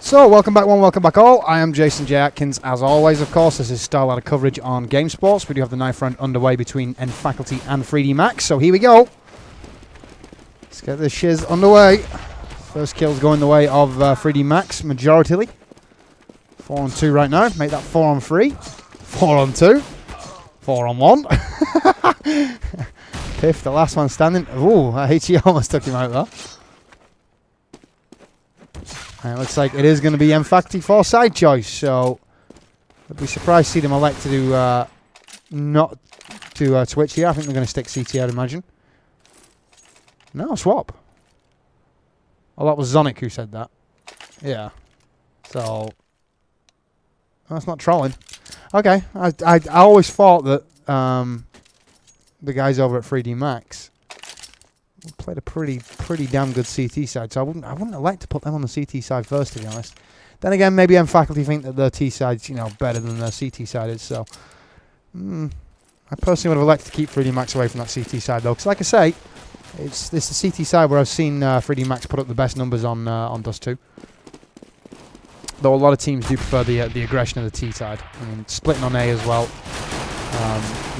So, welcome back one, welcome back all. I am Jason Jay Atkins. As always, of course, this is StarLeague coverage on GameSports. We do have the knife round underway between Faculty and 3D Max. So here we go. Let's get this shiz underway. First kill's going the way of 3D Max, majoritarily. 4 on 2 right now. Make that 4 on 3. 4 on 2. 4 on 1. Piff, the last one standing. Ooh, HE almost took him out there. And it looks like it is going to be Faculty for side choice, so I'd be surprised to see them elect to do not to switch here. I think they're going to stick CT, I'd imagine. No, swap. Oh, that was Zonic who said that. Yeah. So that's not trolling. Okay, I always thought that the guys over at 3D Max played a pretty damn good CT side, so I wouldn't elect to put them on the CT side first, to be honest. Then again, maybe Faculty think that their T side's better than their CT side is. So I personally would have elected to keep 3D Max away from that CT side though, because like I say, it's the CT side where I've seen 3D Max put up the best numbers on Dust 2. Though a lot of teams do prefer the aggression of the T side. I mean, splitting on A as well.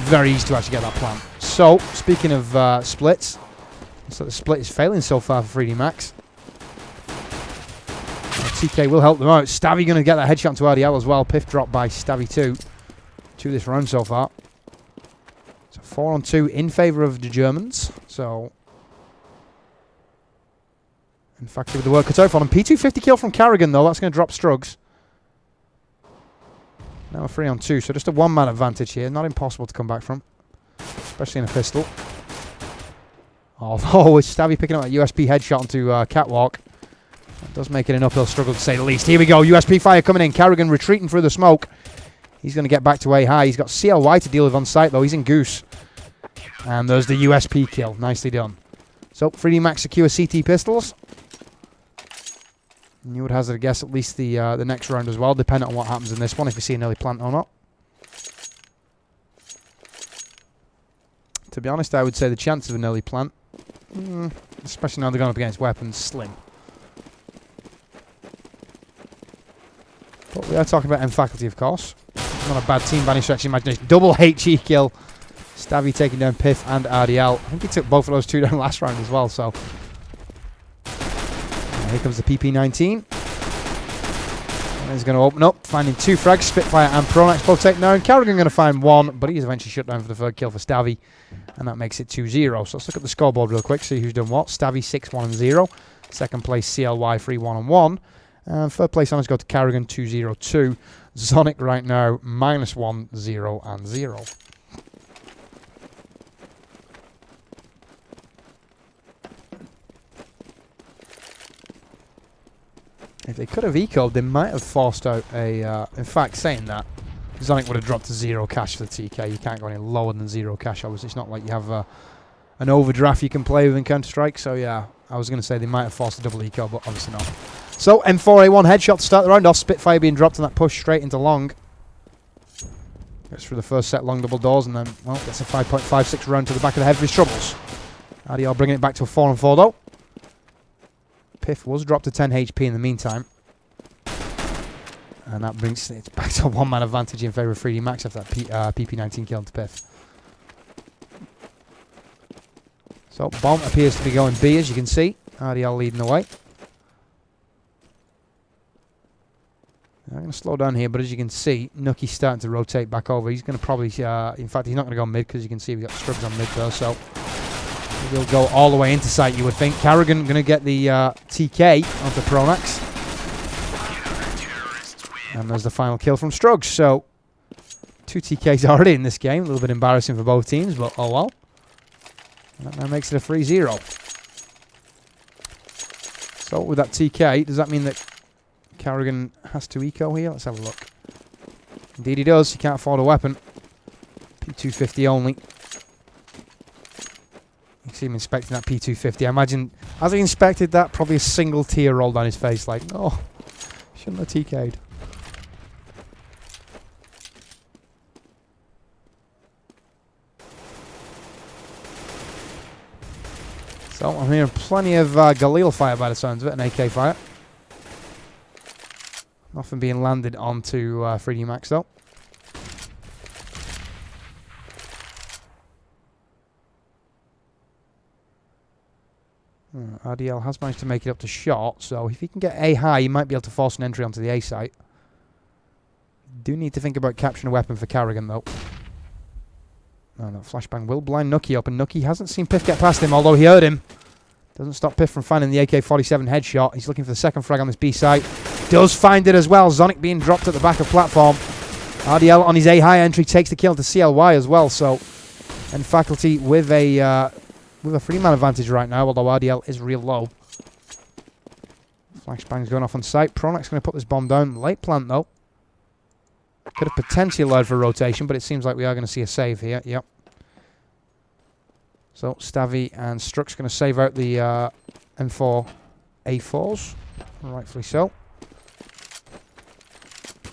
Very easy to actually get that plant. So speaking of splits. So the split is failing so far for 3D Max. TK will help them out. Stavy going to get that headshot to RDL as well. Piff dropped by Stavy 2 this round so far. So 4 on 2 in favour of the Germans. So in fact, with the work cut out for him. P250 kill from Carrigan though. That's going to drop Struggs. Now a 3 on 2. So just a one-man advantage here. Not impossible to come back from. Especially in a pistol. Although it's Stavy picking up that USP headshot onto Catwalk. That does make it an uphill struggle to say the least. Here we go. USP fire coming in. Carrigan retreating through the smoke. He's going to get back to A high. He's got CLY to deal with on site though. He's in Goose. And there's the USP kill. Nicely done. So 3D Max secure CT pistols. And you would hazard a guess at least the next round as well, depending on what happens in this one, if you see an early plant or not. To be honest, I would say the chance of an early plant, especially now they're going up against weapons, slim. But we are talking about Faculty, of course. Not a bad team by any stretch of imagination. Double HE kill. Stavy taking down Piff and RDL. I think he took both of those two down last round as well, so. And here comes the PP-19. And he's going to open up, finding 2 frags, Spitfire and Pronax both taken down. Carrigan going to find 1, but he's eventually shut down for the third kill for Stavy. And that makes it 2-0. So let's look at the scoreboard real quick, see who's done what. Stavy 6-1-0. Second place CLY 3-1-1. And third place honors go to Carrigan 2-0-2. Zonic right now -1, 0 and 0. If they could have ecoed, they might have forced out a... in fact, saying that, Zonic would have dropped to 0 cash for the TK. You can't go any lower than 0 cash, obviously. It's not like you have an overdraft you can play with in Counter-Strike. So, yeah, I was going to say they might have forced a double eco, but obviously not. So, M4A1 headshot to start the round off. Spitfire being dropped on that push straight into long. Gets through the first set, long double doors, and then, well, gets a 5.56 round to the back of the head for his troubles. RDL bringing it back to a 4 on 4, though. Piff was dropped to 10 HP in the meantime. And that brings it back to a one-man advantage in favour of 3D Max after that PP-19 kill to Piff. So, bomb appears to be going B, as you can see. RDL leading the way. I'm going to slow down here, but as you can see, Nucky's starting to rotate back over. He's going to probably, in fact, he's not going to go mid, because you can see we've got Struggs on mid there, so he'll go all the way into sight, you would think. Carrigan going to get the TK onto Pronax. And there's the final kill from Struggs. So, 2 TKs already in this game. A little bit embarrassing for both teams, but oh well. And that now makes it a 3-0. So, with that TK, does that mean that Carrigan has to eco here? Let's have a look. Indeed he does. He can't afford a weapon. P250 only. You see him inspecting that P250. I imagine, as he inspected that, probably a single tear rolled down his face like, oh, shouldn't have TK'd. So I'm hearing plenty of Galil fire by the sounds of it, an AK fire. Nothing being landed onto 3D Max though. RDL has managed to make it up to short, so if he can get A high, he might be able to force an entry onto the A site. Do need to think about capturing a weapon for Carrigan though. No, that flashbang will blind Nucky up, and Nucky hasn't seen Piff get past him, although he heard him. Doesn't stop Piff from finding the AK-47 headshot. He's looking for the second frag on this B site. Does find it as well. Zonic being dropped at the back of platform. RDL on his A high entry takes the kill to CLY as well, so and Faculty with a 3-man advantage right now, although RDL is real low. Flashbang's going off on site. Pronak's going to put this bomb down. Late plant though. Could have potentially allowed for a rotation, but it seems like we are going to see a save here. Yep. So Stavy and Struck's going to save out the M4 A4s. Rightfully so.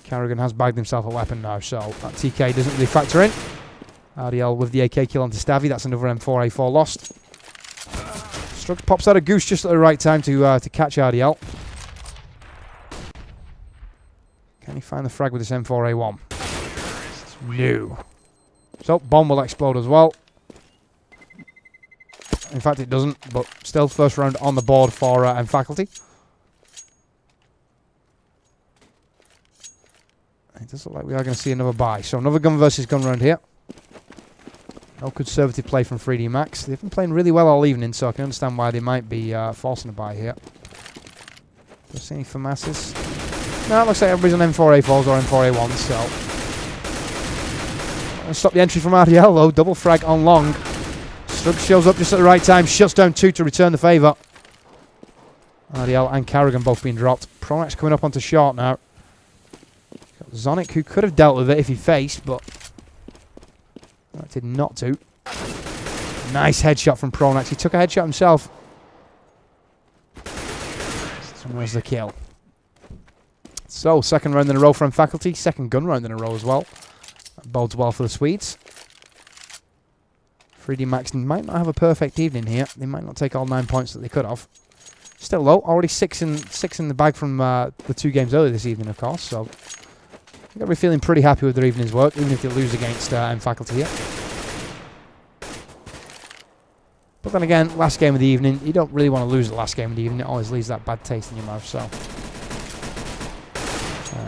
Carrigan has bagged himself a weapon now, so that TK doesn't really factor in. RDL with the AK kill onto Stavy. That's another M4 A4 lost. Struck pops out a goose just at the right time to catch RDL. Can he find the frag with this M4A1? No. So, bomb will explode as well. In fact, it doesn't, but still first round on the board for M Faculty. It does look like we are going to see another buy. So, another gun versus gun round here. No conservative play from 3D Max. They've been playing really well all evening, so I can understand why they might be forcing a buy here. Do I see any FAMASs? No, it looks like everybody's on M4A4s or M4A1s, so. Stop the entry from RDL though. Double frag on long. Strug shows up just at the right time. Shuts down 2 to return the favour. RDL and Carrigan both being dropped. Pronak's coming up onto short now. Got Zonic, who could have dealt with it if he faced, but elected not to. Nice headshot from Pronax. He took a headshot himself. And where's the kill? So, second round in a row from Faculty. Second gun round in a row as well. That bodes well for the Swedes. 3D Max might not have a perfect evening here. They might not take all 9 points that they could have. Still though, already six in the bag from the 2 games earlier this evening, of course. So, they'll be feeling pretty happy with their evening's work, even if they lose against M Faculty here. But then again, last game of the evening, you don't really want to lose the last game of the evening. It always leaves that bad taste in your mouth, so.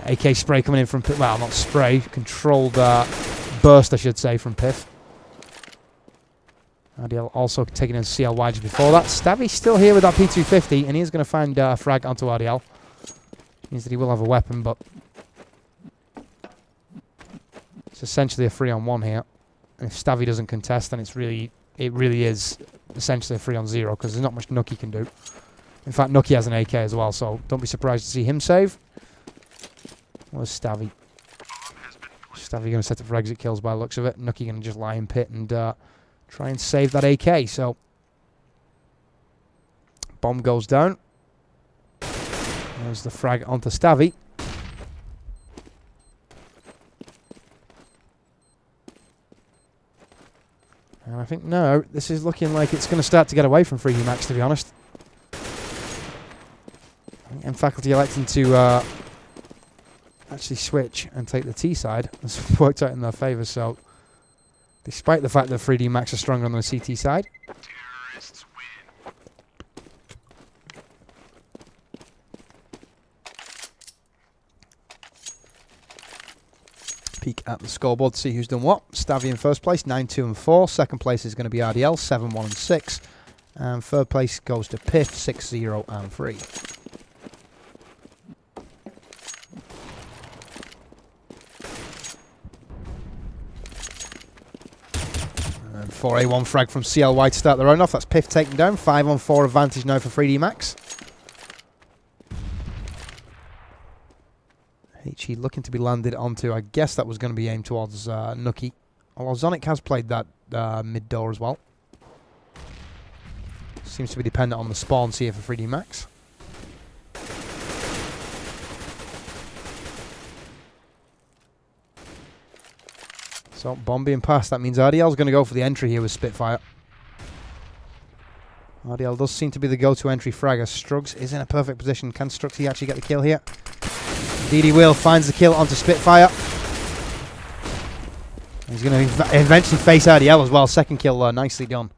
AK spray coming in from Piff. Well, not spray. Controlled burst, I should say, from Piff. RDL also taking in CLY just before that. Stavy's still here with that P250, and he's going to find a frag onto RDL. Means that he will have a weapon, but it's essentially a 3-on-1 here. And if Stavy doesn't contest, then it really is essentially a 3-on-0, because there's not much Nucky can do. In fact, Nucky has an AK as well, so don't be surprised to see him save. Where's Stavy? Stavy going to set up for exit kills by the looks of it. Nucky going to just lie in pit and try and save that AK. So, bomb goes down. There's the frag onto Stavy. And I think, no, this is looking like it's going to start to get away from 3D Max, to be honest. And Faculty electing to actually switch and take the T side. It's worked out in their favour, so despite the fact that 3D Max are stronger on the CT side. Terrorists win. Peek at the scoreboard to see who's done what. Stavy in first place, 9-2 and 4. Second place is going to be RDL, 7-1 and 6. And third place goes to Piff, 6-0 and 3. And 4A1 frag from CLY to start the round off. That's Piff taken down. 5-on-4 advantage now for 3D Max. HE looking to be landed onto, I guess that was going to be aimed towards Nucky. Although Zonic has played that mid door as well. Seems to be dependent on the spawns here for 3D Max. So, bomb being passed, that means RDL's going to go for the entry here with Spitfire. RDL does seem to be the go-to entry fragger. Strugs is in a perfect position. Can Strugsy actually get the kill here? DD Will finds the kill onto Spitfire. He's going to eventually face RDL as well. Second kill, nicely done.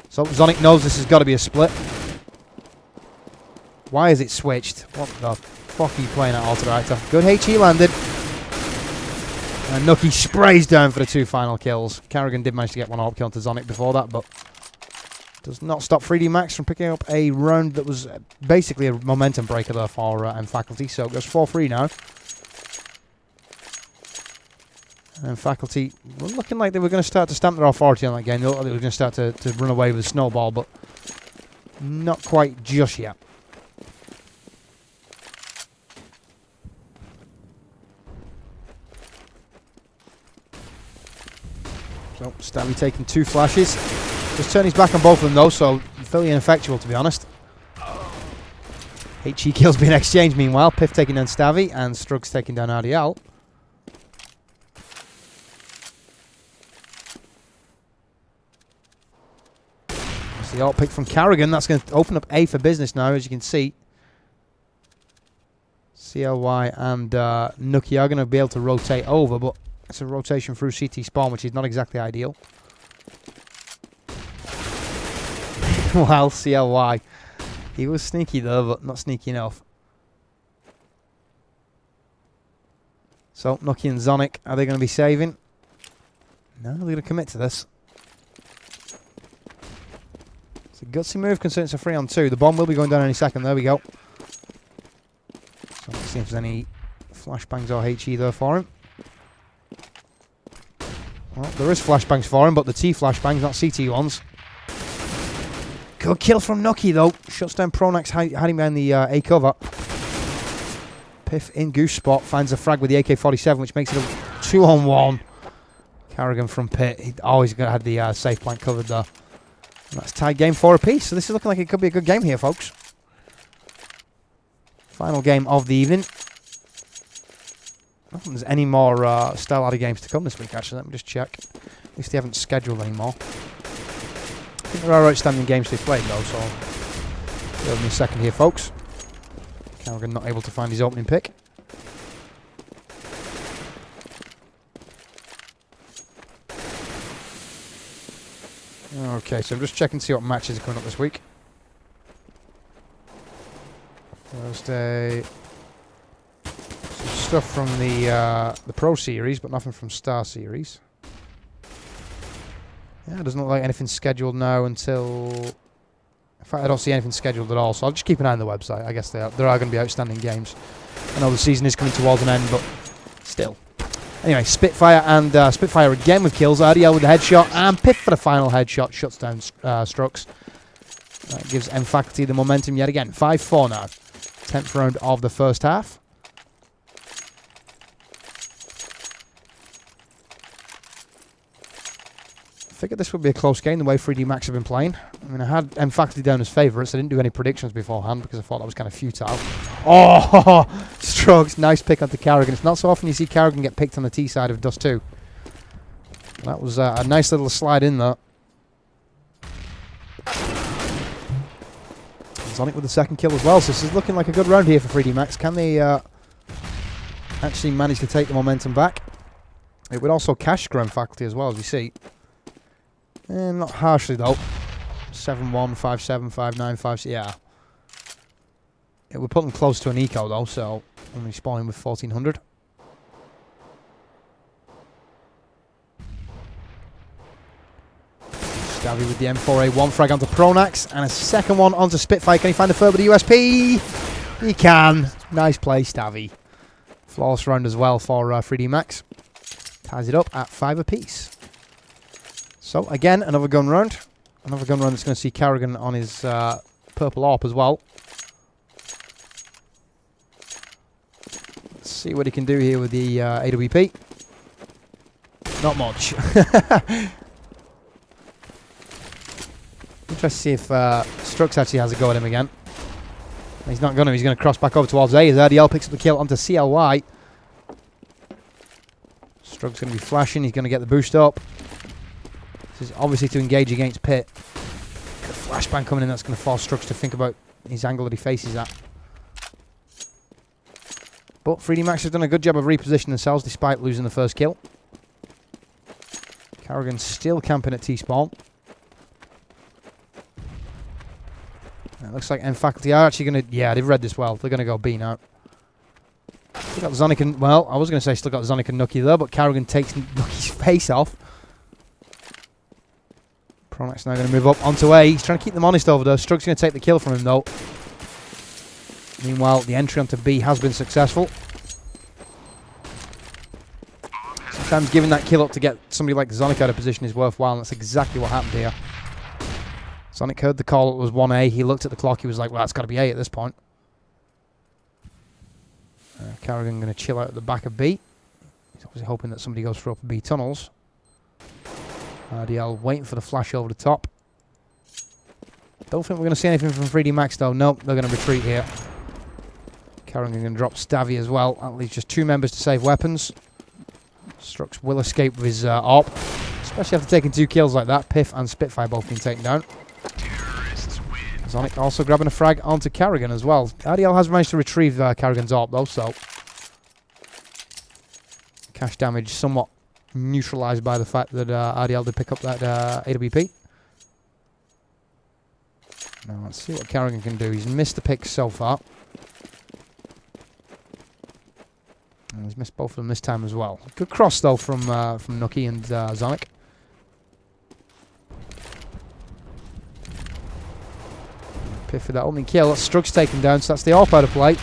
So Zonic knows this has got to be a split. Why is it switched? What the fuck are you playing at Alterator? Good HE landed. And Nucky sprays down for the 2 final kills. Carrigan did manage to get 1 AWP kill onto Zonic before that, but does not stop 3D Max from picking up a round that was basically a momentum breaker there for M Faculty. So it goes 4-3 now. And Faculty were looking like they were going to start to stamp their authority on that game. They looked like they were going to start to run away with the snowball, but not quite just yet. So Stabby taking 2 flashes. Just turn his back on both of them though, so fairly ineffectual to be honest. HE kills being exchanged meanwhile. Piff taking down Stabby and Struggs taking down RDL. That's the alt pick from Carrigan. That's going to open up A for business now, as you can see. CLY and Nucky are going to be able to rotate over, but it's a rotation through CT spawn, which is not exactly ideal. While CLY, he was sneaky though, but not sneaky enough. So Nucky and Zonic, are they going to be saving? No, they're going to commit to this. It's a gutsy move considering it's a 3-on-2. The bomb will be going down any second. There we go. So let's see if there's any flashbangs or HE there for him. Well, there is flashbangs for him, but the T flashbangs, not CT ones. Good kill from Nucky though. Shuts down Pronax hiding behind the A cover. Piff in goose spot finds a frag with the AK-47, which makes it a 2-on-1. Carrigan from Pit. He always had the safe point covered there. And that's tied game 4 apiece. So this is looking like it could be a good game here, folks. Final game of the evening. I don't think there's any more StarLeague games to come this week, actually. Let me just check. At least they haven't scheduled any more. I think there are outstanding games to be played, though, so give me a second here, folks. Carrigan not able to find his opening pick. Okay, so I'm just checking to see what matches are coming up this week. Thursday. Some stuff from the Pro Series, but nothing from Star Series. Yeah, it doesn't look like anything's scheduled now until... In fact, I don't see anything scheduled at all, so I'll just keep an eye on the website. I guess there are going to be outstanding games. I know the season is coming towards an end, but still. Anyway, Spitfire and Spitfire again with kills. RDL with the headshot, and Piff for the final headshot. Shuts down Strux. That gives M Faculty the momentum yet again. 5-4 now. 10th round of the first half. I figured this would be a close game the way 3D Max have been playing. I mean, I had M Faculty down as favourites. I didn't do any predictions beforehand because I thought that was kind of futile. Oh, Strokes. Nice pick onto Carrigan. It's not so often you see Carrigan get picked on the T side of Dust 2. That was a nice little slide in there. Sonic with the second kill as well. So this is looking like a good round here for 3D Max. Can they actually manage to take the momentum back? It would also cash Ground Faculty as well, as we see. Not harshly though. 7-1, 5-7, 5-9, 5-6. Yeah. It would put them close to an eco though, so only spawning with 1400. Stabby with the M4A1 frag onto Pronax, and a second one onto Spitfire. Can he find the third with the USP? He can. Nice play, Stabby. Flawless round as well for 3D Max. Ties it up at 5 apiece. So, again, another gun round. Another gun round that's going to see Carrigan on his purple AWP as well. Let's see what he can do here with the AWP. Not much. Interesting to see if Strux actually has a go at him again. He's not going to. He's going to cross back over towards A as RDL picks up the kill onto CLY. Strux going to be flashing. He's going to get the boost up. This is obviously to engage against Pit. The flashbang coming in, that's going to force Strux to think about his angle that he faces at. But 3D Max has done a good job of repositioning themselves despite losing the first kill. Carrigan still camping at T-spawn. It looks like M Faculty are actually going to... Yeah, they've read this well. They're going to go B now. Still got Zonic and... Well, I was going to say still got Zonic and Nucky there, but Carrigan takes Nucky's face off. Pronax now going to move up onto A. He's trying to keep them honest over there. Strug's going to take the kill from him, though. Meanwhile, the entry onto B has been successful. Sometimes giving that kill up to get somebody like Zonic out of position is worthwhile, and that's exactly what happened here. Zonic heard the call, it was 1A. He looked at the clock, he was like, well, that's got to be A at this point. Carrigan going to chill out at the back of B. He's obviously hoping that somebody goes for upper B tunnels. RDL waiting for the flash over the top. Don't think we're going to see anything from 3D Max, though. Nope, they're going to retreat here. Carrigan going to drop Stavy as well. That leaves just 2 members to save weapons. Strux will escape with his AWP. Especially after taking 2 kills like that. Piff and Spitfire both being taken down. Zonic also grabbing a frag onto Carrigan as well. RDL has managed to retrieve Carrigan's AWP though, so... Cash damage somewhat neutralised by the fact that RDL did pick up that AWP. Now let's see what Carrigan can do. He's missed the picks so far. And he's missed both of them this time as well. Good cross though from Nucky and Zonic. Piff for that opening kill. That's Strug's taken down, so that's the AWP out of play.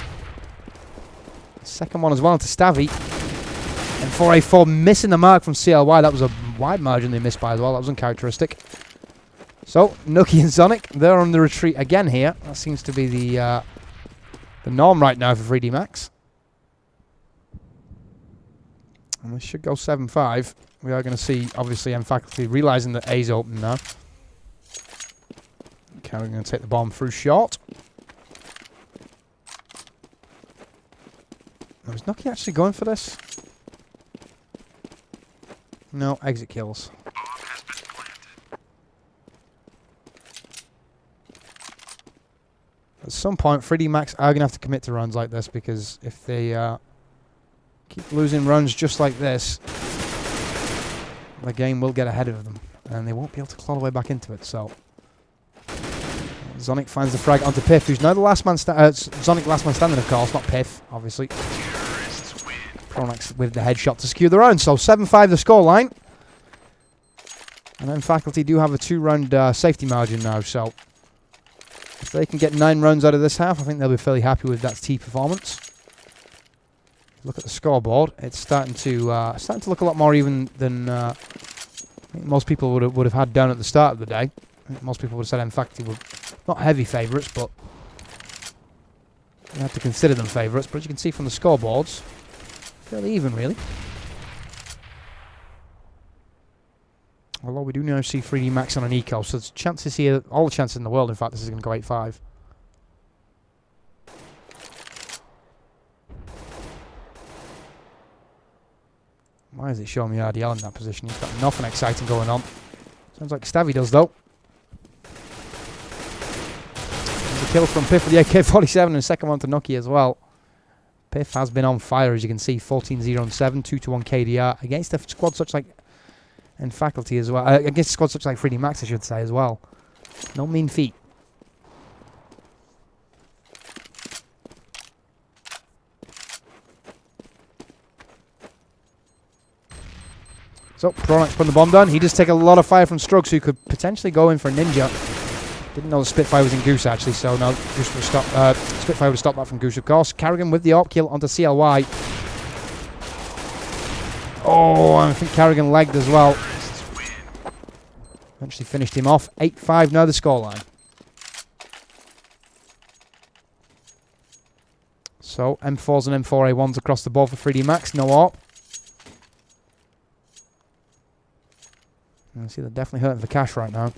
Second one as well to Stavy. And 4A4 missing the mark from CLY. That was a wide margin they missed by as well. That was uncharacteristic. So, Nucky and Zonic, they're on the retreat again here. That seems to be the norm right now for 3D Max. And we should go 7-5. We are going to see, obviously, M Faculty realising that A's open now. Carrigan going to take the bomb through short. Now, is Nucky actually going for this? No, exit kills. At some point, 3D Max are going to have to commit to runs like this, because if they keep losing runs just like this, the game will get ahead of them, and they won't be able to claw their way back into it. So Zonic finds the frag onto Piff, who's now the last man Zonic last man standing, of course, not Piff, obviously. Pronax with the headshot to secure their own. So 7-5 the scoreline. And then Faculty do have a 2-round safety margin now, so if they can get 9 runs out of this half, I think they'll be fairly happy with that T performance. Look at the scoreboard; it's starting to look a lot more even than I think most people would have had down at the start of the day. I think most people would have said M Faculty were not heavy favourites, but you have to consider them favourites. But as you can see from the scoreboards, fairly even, really. Although we do now see 3D Max on an eco, so there's chances here, all the chances in the world, in fact, this is going to go 8-5. Why is it showing me RDL in that position? He's got nothing exciting going on. Sounds like Stavy does, though. There's a kill from Piff with the AK-47 and a second one to Nucky as well. Piff has been on fire, as you can see, 14-0-7, 2-1 KDR against a squad such like and Faculty as well. Against a squad such like 3D Max, I should say, as well. No mean feat. So, Pronax putting the bomb down. He does take a lot of fire from Struggs, who could potentially go in for a ninja. Didn't know the Spitfire was in Goose, actually, so no, Goose would stop, Spitfire would have stopped that from Goose, of course. Carrigan with the AWP kill onto CLY. Oh, I think Carrigan legged as well. Eventually finished him off. 8-5 now the scoreline. So, M4s and M4A1s across the board for 3D Max. No AWP. You see, they're definitely hurting for cash right now.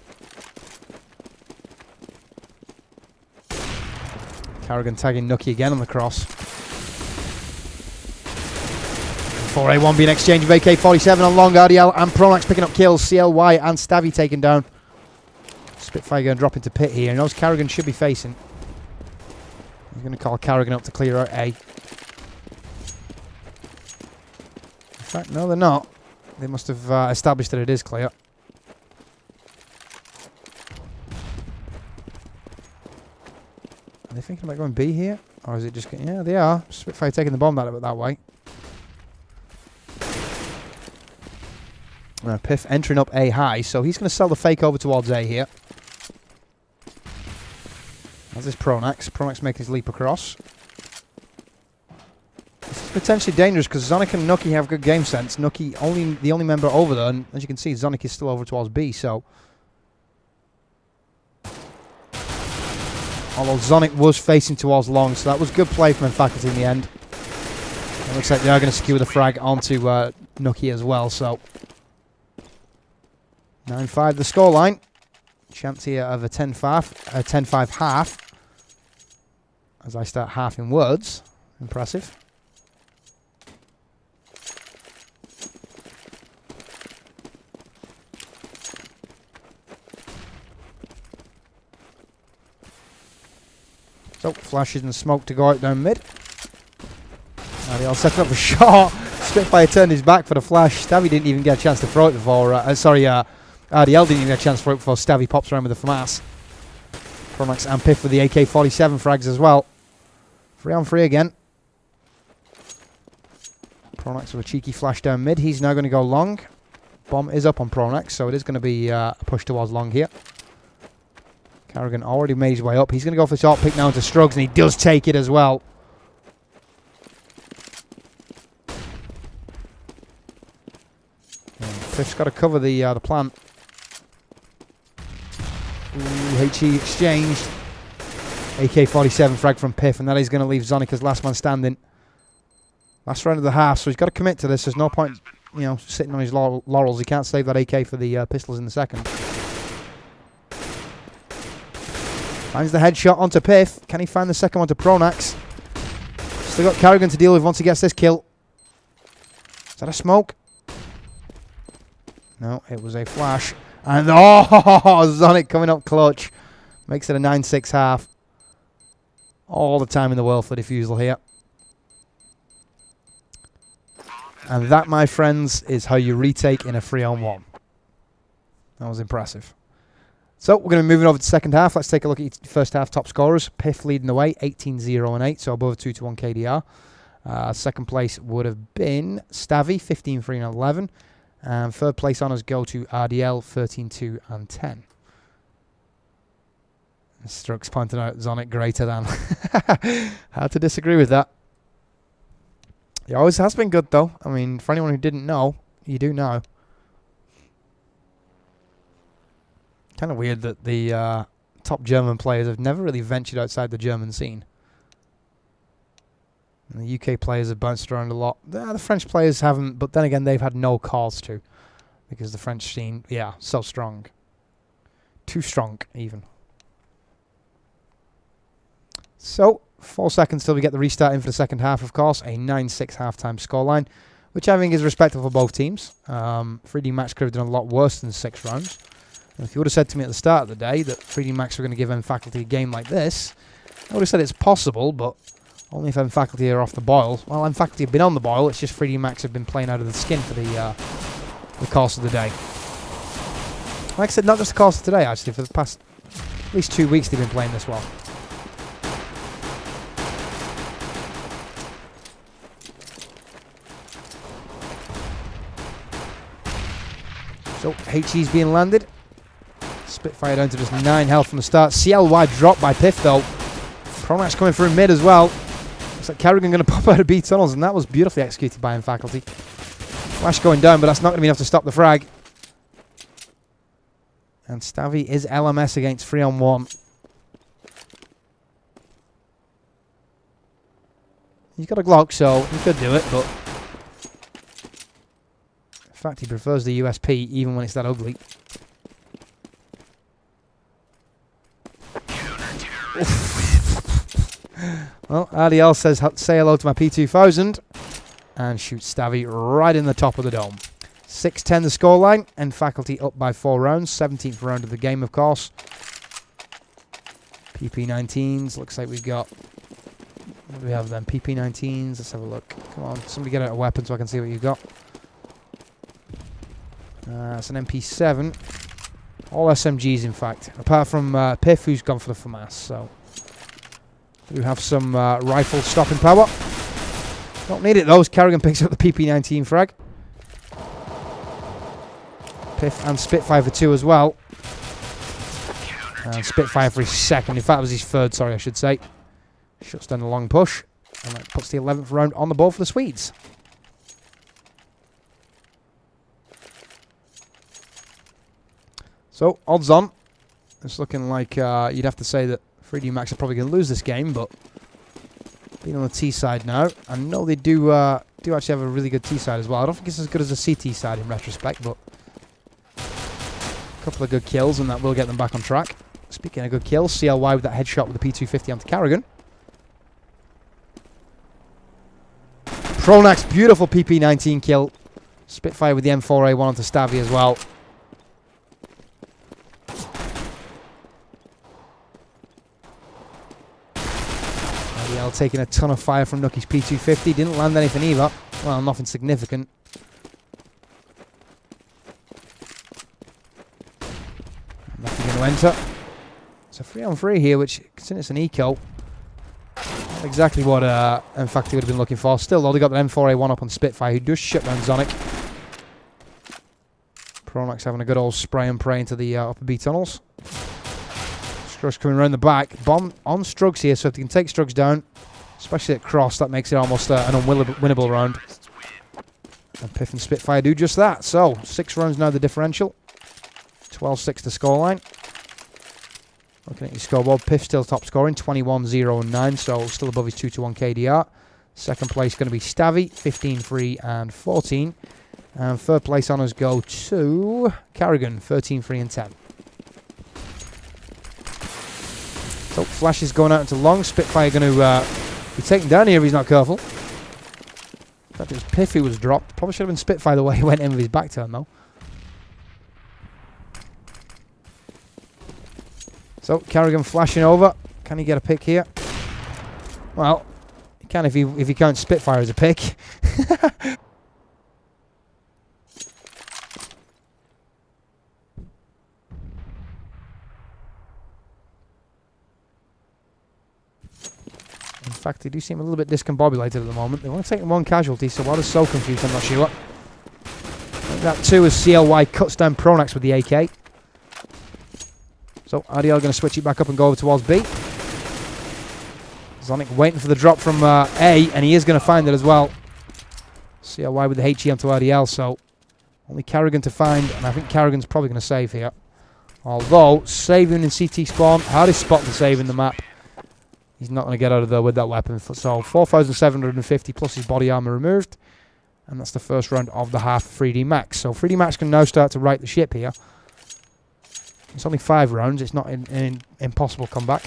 Carrigan tagging Nucky again on the cross. 4A1 being exchanged with AK-47 on long. RDL and Pronax picking up kills. CLY and Stavy taken down. Spitfire going to drop into pit here. He knows Carrigan should be facing. He's going to call Carrigan up to clear out A. fact, no, they're not. They must have established that it is clear. Are they thinking about going B here? Or is it just... Yeah, they are. Spitfire taking the bomb that way. Piff entering up A high, so he's going to sell the fake over towards A here. As is Pronax. Pronax making his leap across. This is potentially dangerous because Zonic and Nucky have good game sense. Nucky the only member over there, and as you can see, Zonic is still over towards B, so... Although Zonic was facing towards long, so that was good play from Faculty in the end. It looks like they are going to skew the frag onto Nucky as well, so... 9-5 the scoreline. Chance here of a 10-5 half. As I start half in words. Impressive. So, flashes and smoke to go out down mid. Adiel setting up a shot. Spitfire turned his back for the flash. Stabby didn't even get a chance to throw it before. RDL didn't even get a chance to throw it before Stabby pops around with the FAMAS. Pronax and Piff with the AK-47 frags as well. 3 on 3 again. Pronax with a cheeky flash down mid. He's now going to go long. Bomb is up on Pronax, so it is going to be a push towards long here. Carrigan already made his way up. He's going to go for the short pick now into Struggs, and he does take it as well. Piff's got to cover the plant. Ooh, HE exchanged. AK-47 frag from Piff, and that is going to leave Zonic as last man standing. Last round of the half, so he's got to commit to this. There's no point, sitting on his laurels. He can't save that AK for the pistols in the second. Finds the headshot onto Piff. Can he find the second one to Pronax? Still got Carrigan to deal with once he gets this kill. Is that a smoke? No, it was a flash. And Zonic coming up clutch. Makes it a 9-6 half. All the time in the world for the defusal here. And that, my friends, is how you retake in a 3-on-1. That was impressive. So, we're going to be moving over to the second half. Let's take a look at first half top scorers. Piff leading the way, 18-0-8, so above a 2-1 KDR. Second place would have been Stavy, 15-3-11. And third place honours go to RDL, 13-2-10. Strux pointing out Zonic greater than. Hard to disagree with that. He always has been good, though. I mean, for anyone who didn't know, you do know. Kind of weird that the top German players have never really ventured outside the German scene. And the UK players have bounced around a lot. The French players haven't, but then again, they've had no cause to. Because the French scene, so strong. Too strong, even. So, 4 seconds till we get the restart in for the second half, of course. A 9-6 halftime scoreline, which I think is respectable for both teams. 3D Max could have done a lot worse than 6 rounds. And if you would have said to me at the start of the day that 3D Max were going to give M Faculty a game like this, I would have said it's possible, but only if M Faculty are off the boil. Well, M Faculty have been on the boil, it's just 3D Max have been playing out of the skin for the course of the day. Like I said, not just the course of today, actually. For the past at least 2 weeks they've been playing this well. So, HE's being landed. Spitfire down to just 9 health from the start. CLY dropped by Piff, though. Pronax coming through mid as well. Looks like Carrigan going to pop out of B tunnels, and that was beautifully executed by M Faculty. Flash going down, but that's not going to be enough to stop the frag. And Stavy is LMS against 3-on-1. He's got a Glock, so he could do it, but... In fact, he prefers the USP, even when it's that ugly. Well, RDL says, say hello to my P2000. And shoots Stavy right in the top of the dome. 6-10 the scoreline, and Faculty up by 4 rounds. 17th round of the game, of course. PP19s. Looks like we've got... What do we have then? PP19s. Let's have a look. Come on, somebody get out a weapon so I can see what you've got. It's an MP7. All SMGs, in fact. Apart from Piff, who's gone for the FAMAS. So, do have some rifle stopping power. Don't need it, though. Carrigan picks up the PP19 frag. Piff and Spitfire for 2 as well. And Spitfire for his second. In fact, it was his third, sorry, I should say. Shuts down the long push. And that puts the 11th round on the board for the Swedes. So, odds on. It's looking like you'd have to say that 3D Max are probably going to lose this game, but being on the T side now, I know they do actually have a really good T side as well. I don't think it's as good as a CT side in retrospect, but a couple of good kills, and that will get them back on track. Speaking of good kills, CLY with that headshot with the P250 onto Carrigan. Pronax, beautiful PP19 kill. Spitfire with the M4A1 onto Stavy as well. ADL taking a ton of fire from Nucky's P250. Didn't land anything either. Well, nothing significant. Nothing going to enter. It's a 3-on-3 here, which, since it's an eco, not exactly what in fact he would have been looking for. Still, though, they got the M4A1 up on Spitfire, who does shut down Zonic. Pronax having a good old spray and pray into the upper B tunnels. Strugs coming around the back. Bomb on Strugs here, so if they can take Strugs down, especially at cross, that makes it almost an unwinnable round. And Piff and Spitfire do just that. So, 6 rounds now the differential. 12-6 the scoreline. Looking at your scoreboard, Piff still top scoring, 21-0-9, so still above his 2-1 KDR. Second place going to be Stavy, 15-3 and 14. And third place honours go to Carrigan, 13-3 and 10. So Flash is going out into long. Spitfire going to be taken down here if he's not careful. In fact, it was Piff who was dropped. Probably should have been Spitfire the way he went in with his back turn, though. So Carrigan flashing over. Can he get a pick here? Well, he can if he counts Spitfire as a pick. In fact, they do seem a little bit discombobulated at the moment. They've only taken 1 casualty, so why they're so confused, I'm not sure. That 2 as CLY cuts down Pronax with the AK. So RDL going to switch it back up and go over towards B. Zonic waiting for the drop from A, and he is going to find it as well. CLY with the HE onto RDL, so only Carrigan to find, and I think Carrigan's probably going to save here. Although, saving in CT spawn, hardest spot to save in the map. He's not going to get out of there with that weapon. So 4,750 plus his body armor removed. And that's the first round of the half 3D Max. So 3D Max can now start to right the ship here. It's only 5 rounds. It's not an impossible comeback.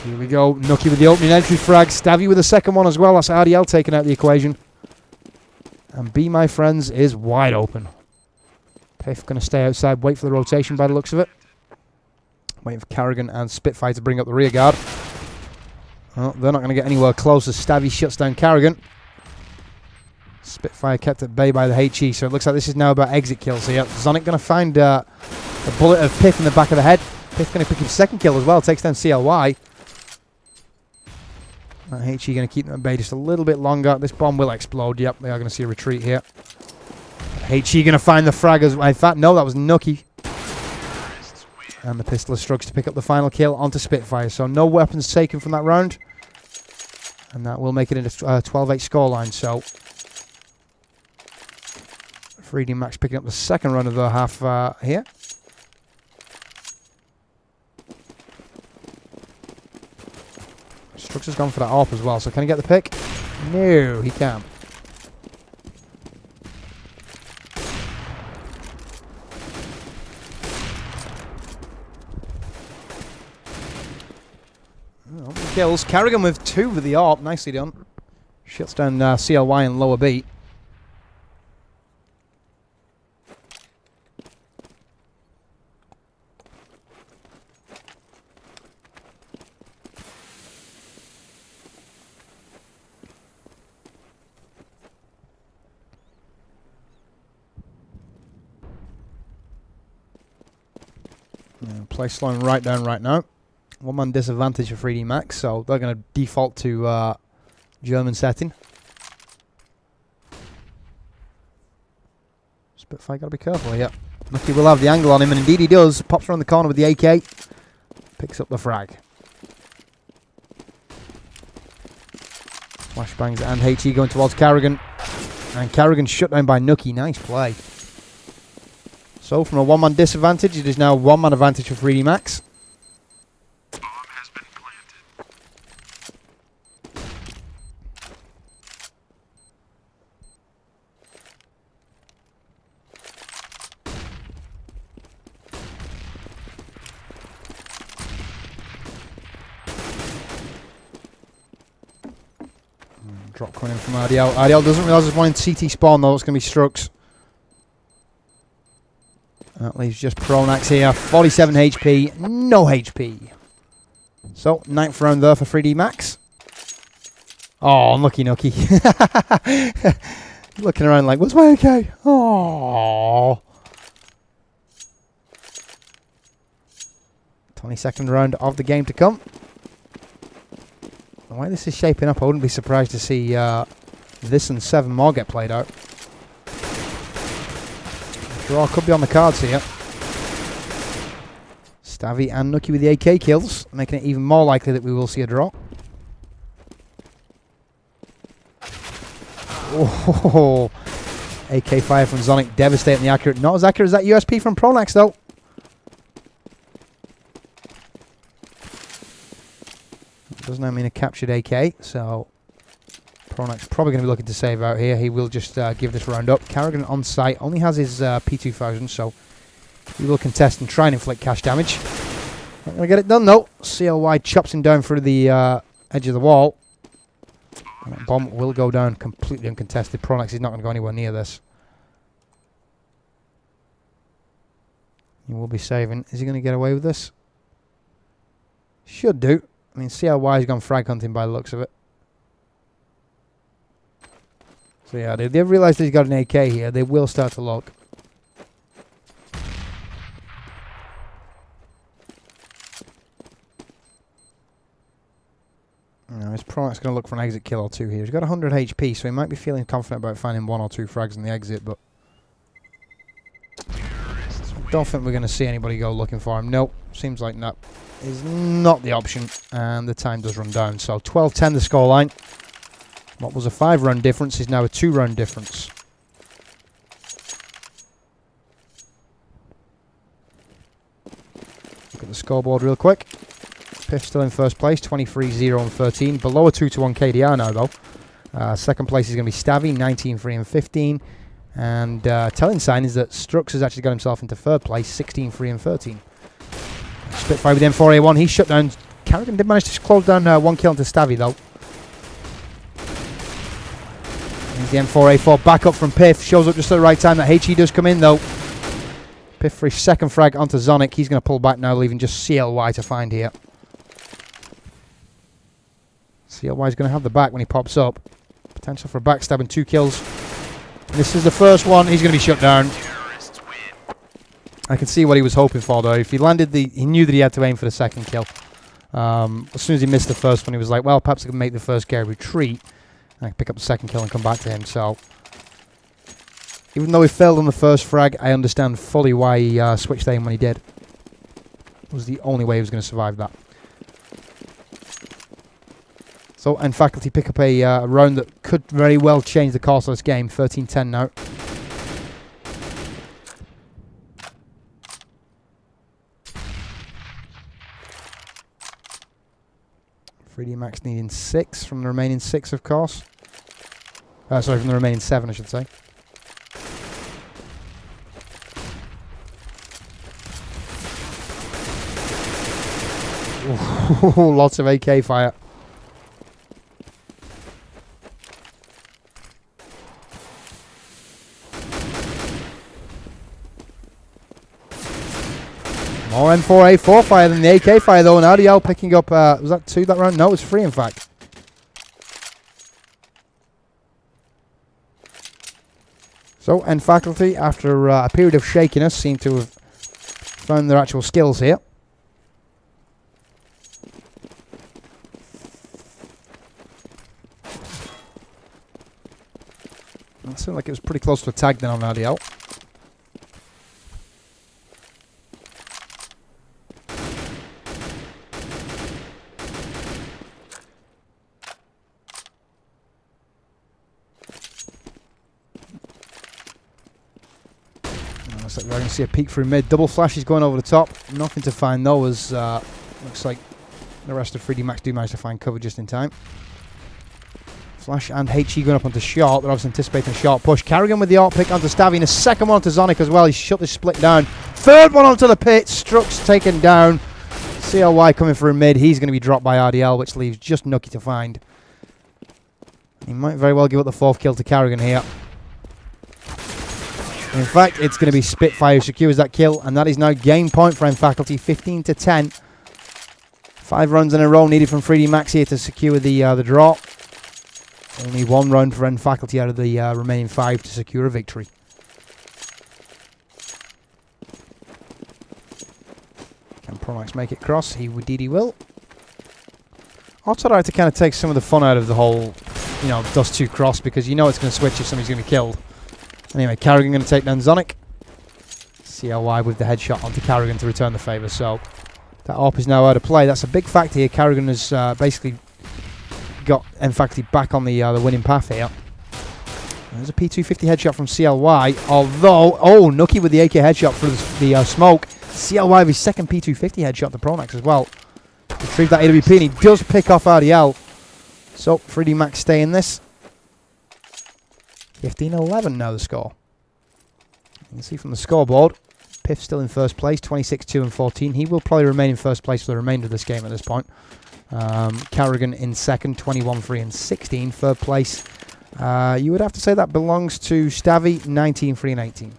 Here we go. Nucky with the opening entry frag. Stavy with the second one as well. That's RDL taking out the equation. And B, my friends, is wide open. Piff going to stay outside, wait for the rotation by the looks of it. Waiting for Carrigan and Spitfire to bring up the rear guard. Oh, they're not going to get anywhere close as Stavy shuts down Carrigan. Spitfire kept at bay by the HE, so it looks like this is now about exit kills here. Zonic going to find a bullet of Piff in the back of the head. Piff going to pick his second kill as well, takes down CLY. HE going to keep them at bay just a little bit longer. This bomb will explode. Yep, they are going to see a retreat here. HE going to find the frag as well. In fact, no, that was Nucky. And the Pistoler struggles to pick up the final kill onto Spitfire. So no weapons taken from that round. And that will make it into a 12-8 scoreline. So 3D Max picking up the second round of the half here. Strux has gone for that AWP as well, so can he get the pick? No, he can't. Oh, kills. Carrigan with 2 with the AWP, nicely done. Shuts down CLY in lower B. Yeah, play slowing right down right now. 1-man disadvantage for 3D Max, so they're going to default to German setting. Spitfire got to be careful here. Nucky will have the angle on him, and indeed he does. Pops around the corner with the AK. Picks up the frag. Flashbangs and HE going towards Carrigan. And Carrigan shut down by Nucky. Nice play. So from a 1-man disadvantage, it is now 1-man advantage for 3D Max. Drop coming in from RDL. RDL doesn't realise there's one in CT spawn though. It's going to be Strux. That leaves just Pronax here. 47 HP. No HP. So, 9th round there for 3D Max. Oh, unlucky Nucky. Looking around like, what's my AK? Oh. 22nd round of the game to come. The way this is shaping up, I wouldn't be surprised to see this and 7 more get played out. Draw could be on the cards here. Stavy and Nucky with the AK kills, making it even more likely that we will see a draw. Oh, AK fire from Zonic, devastatingly accurate. Not as accurate as that USP from Pronax though. Does now mean a captured AK, so Pronax probably going to be looking to save out here. He will just give this round up. Carrigan on site only has his P2000, so he will contest and try and inflict cash damage. Not going to get it done though. CLY chops him down through the edge of the wall. And that bomb will go down completely uncontested. Pronax is not going to go anywhere near this. He will be saving. Is he going to get away with this? Should do. I mean, CLY has gone frag hunting by the looks of it. So yeah, they've realised he's got an AK here. They will start to look. No, his Pronax going to look for an exit kill or two here. He's got 100 HP, so he might be feeling confident about finding 1 or 2 frags in the exit, but I don't think we're going to see anybody go looking for him. Nope, seems like that is not the option, and the time does run down. So 12-10 the scoreline. What was a 5-run difference is now a 2-run difference. Look at the scoreboard real quick. Piff still in first place, 23-0 and 13. Below a 2-1 KDR now though. Second place is going to be Stavy, 19-3 and 15. And telling sign is that Strux has actually got himself into third place, 16-3 and 13. Spitfire with M4A1, he's shut down. Carrigan did manage to close down 1 kill into Stavy though. Here's the M4A4 back up from Piff, shows up just at the right time. That HE does come in though. Piff for his second frag onto Zonic. He's going to pull back now, leaving just CLY to find here. CLY is going to have the back when he pops up. Potential for a backstab and 2 kills. And this is the first one. He's going to be shut down. I can see what he was hoping for though. If he landed he knew that he had to aim for the second kill. As soon as he missed the first one, he was like, well, perhaps I can make the first gear retreat. And I can pick up the second kill and come back to him. So, even though he failed on the first frag, I understand fully why he switched aim when he did. It was the only way he was going to survive that. So, and Faculty pick up a round that could very well change the course of this game. 13-10 now. Max needing 6 from the remaining 6, of course. Sorry, from the remaining 7, I should say. Ooh, lots of AK fire. More M4A4 fire than the AK fire though, and RDL picking up, was that 2 that round? No, it was 3 in fact. So, and Faculty, after a period of shakiness, seem to have found their actual skills here. It seemed like it was pretty close to a tag then on RDL. Looks like we're going to see a peek through mid. Double flash is going over the top. Nothing to find though, as looks like the rest of 3D Max do manage to find cover just in time. Flash and HE going up onto short. They're obviously anticipating a short push. Carrigan with the art pick onto Stavi, and a second one onto Zonic as well. He's shut this split down. Third one onto the pit. Strux taken down. CLY coming through mid. He's going to be dropped by RDL, which leaves just Nucky to find. He might very well give up the fourth kill to Carrigan here. In fact, it's going to be Spitfire who secures that kill, and that is now game point for M Faculty, 15-10. 5 runs in a row needed from 3D Max here to secure the draw. Only 1 round for M Faculty out of the remaining 5 to secure a victory. Can Promax make it cross? He indeed will. Also, I'd like to kind of take some of the fun out of the whole, Dust 2 cross, because you know it's going to switch if somebody's going to be killed. Anyway, Carrigan going to take down Zonic. CLY with the headshot onto Carrigan to return the favour. So that AWP is now out of play. That's a big factor here. Carrigan has basically got M Faculty back on the winning path here. There's a P250 headshot from CLY. Although, Nucky with the AK headshot through the smoke. CLY with his second P250 headshot to Pronax as well. Retrieve that AWP, and he does pick off RDL. So 3D Max stay in this. 15-11 now the score. You can see from the scoreboard, Piff still in first place, 26-2-14. He will probably remain in first place for the remainder of this game at this point. Carrigan in second, 21-3-16. Third place, you would have to say that belongs to Stavi, 19-3-18.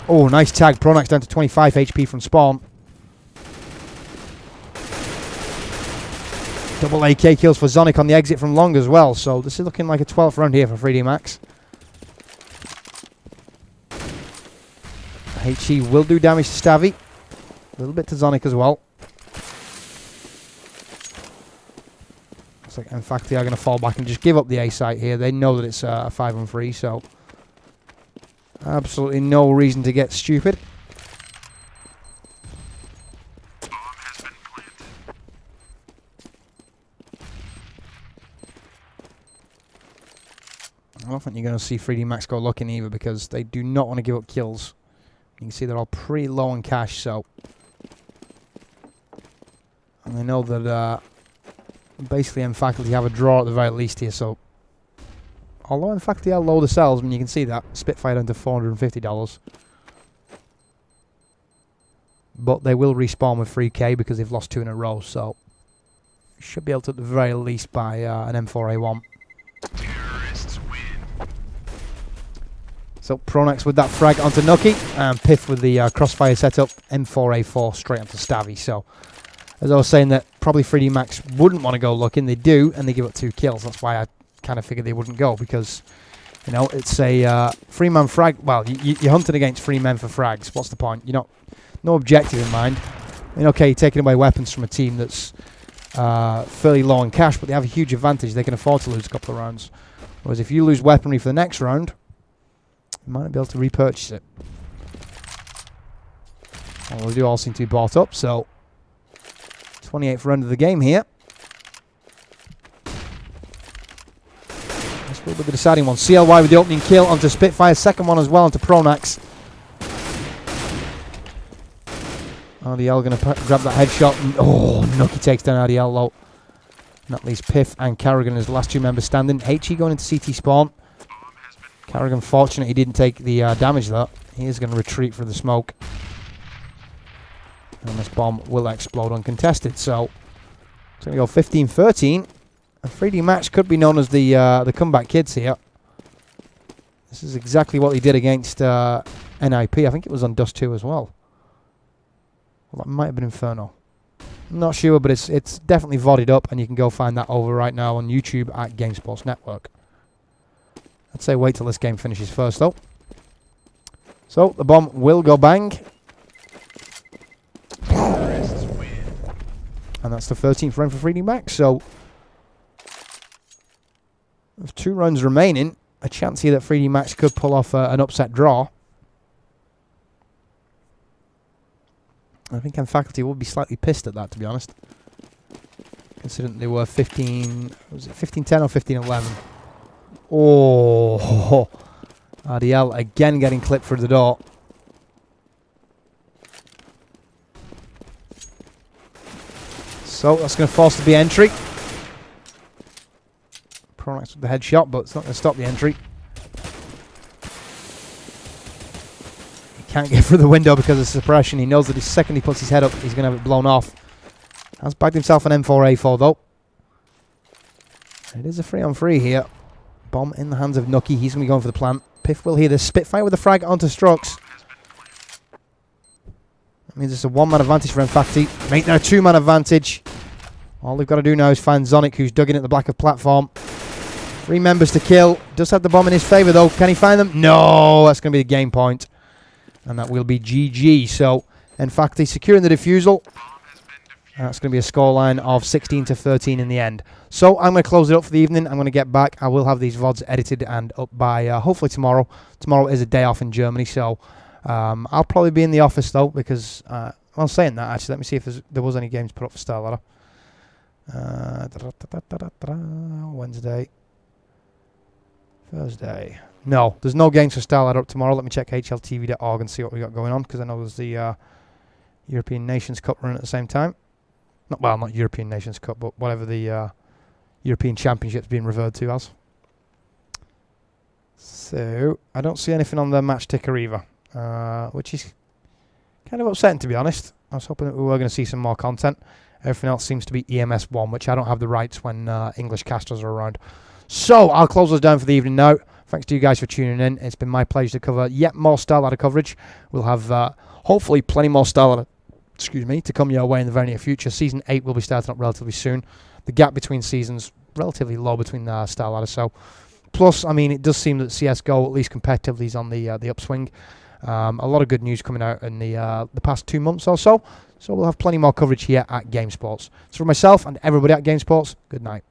Oh, nice tag. Pronax down to 25 HP from spawn. Double AK kills for Zonic on the exit from long as well. So this is looking like a 12th round here for 3D Max. HE will do damage to Stavi. A little bit to Zonic as well. Looks like in fact they are going to fall back and just give up the A site here. They know that it's a 5-on-3, so absolutely no reason to get stupid. I don't think you're going to see 3D Max go looking either, because they do not want to give up kills. You can see they're all pretty low on cash, so. And they know that basically M Faculty have a draw at the very least here, so. Although M Faculty are low themselves, you can see that. Spitfire down to $450. But they will respawn with 3k because they've lost 2 in a row, so. Should be able to at the very least buy an M4A1. So Pronax with that frag onto Nucky, and Piff with the crossfire setup, M4A4 straight onto Stavi. So, as I was saying, that probably 3D Max wouldn't want to go looking. They do, and they give up 2 kills. That's why I kind of figured they wouldn't go, because, it's a 3-man frag. Well, you're hunting against 3 men for frags. What's the point? No objective in mind. Okay, you're taking away weapons from a team that's fairly low on cash, but they have a huge advantage. They can afford to lose a couple of rounds. Whereas if you lose weaponry for the next round, you might not be able to repurchase it. Well, they do all seem to be bought up, so 28th round of the game here. This will be the deciding one. CLY with the opening kill onto Spitfire, second one as well onto Pronax. RDL going to grab that headshot. Nucky takes down RDL low. And that leaves Piff and Carrigan as the last 2 members standing. HE going into CT spawn. Carrigan fortunate he didn't take the damage though. He is going to retreat for the smoke. And this bomb will explode uncontested. So it's going to go 15-13. And 3D Max could be known as the comeback kids here. This is exactly what they did against NIP. I think it was on Dust 2 as well. Well, that might have been Inferno. I'm not sure, but it's definitely VOD'd up, and you can go find that over right now on YouTube at GameSports Network. I'd say wait till this game finishes first, though. So the bomb will go bang. And that's the 13th round for 3D Max. So with 2 rounds remaining, a chance here that 3D Max could pull off an upset draw. I think Faculty will be slightly pissed at that, to be honest. Considering they were 15... Was it 15-10 or 15-11? Oh! RDL again getting clipped through the door. So that's going to force the entry. Pronax with the headshot, but it's not going to stop the entry. He can't get through the window because of suppression. He knows that the second he puts his head up, he's going to have it blown off. Has bagged himself an M4A4 though. It is a 3-on-3 here. Bomb in the hands of Nucky. He's going to be going for the plant. Piff will hear the Spitfire with the frag onto Strux. That means it's a 1-man advantage for Faculty. Make that a 2-man advantage. All they've got to do now is find Zonic, who's dug in at the back of platform. 3 members to kill. Does have the bomb in his favour though. Can he find them? No, that's going to be the game point. And that will be GG. So, Faculty securing the defusal. That's going to be a scoreline of 16-13 in the end. So I'm going to close it up for the evening. I'm going to get back. I will have these VODs edited and up by hopefully tomorrow. Tomorrow is a day off in Germany, so I'll probably be in the office though because, well, saying that actually, let me see if there was any games put up for StarLeague. Wednesday. Thursday. No, there's no games for StarLeague up tomorrow. Let me check hltv.org and see what we got going on because I know there's the European Nations Cup running at the same time. Not European Nations Cup, but whatever the European Championship's being referred to as. So, I don't see anything on the match ticker either, which is kind of upsetting, to be honest. I was hoping that we were going to see some more content. Everything else seems to be EMS1, which I don't have the rights when English casters are around. So, I'll close us down for the evening now. Thanks to you guys for tuning in. It's been my pleasure to cover yet more StarLeague coverage. We'll have, hopefully, plenty more StarLeague to come your way in the very near future. Season 8 will be starting up relatively soon. The gap between seasons relatively low between StarLeague. So, plus, I mean, it does seem that CS:GO, at least competitively, is on the upswing. A lot of good news coming out in the past 2 months or so. So we'll have plenty more coverage here at GameSports. So for myself and everybody at GameSports, good night.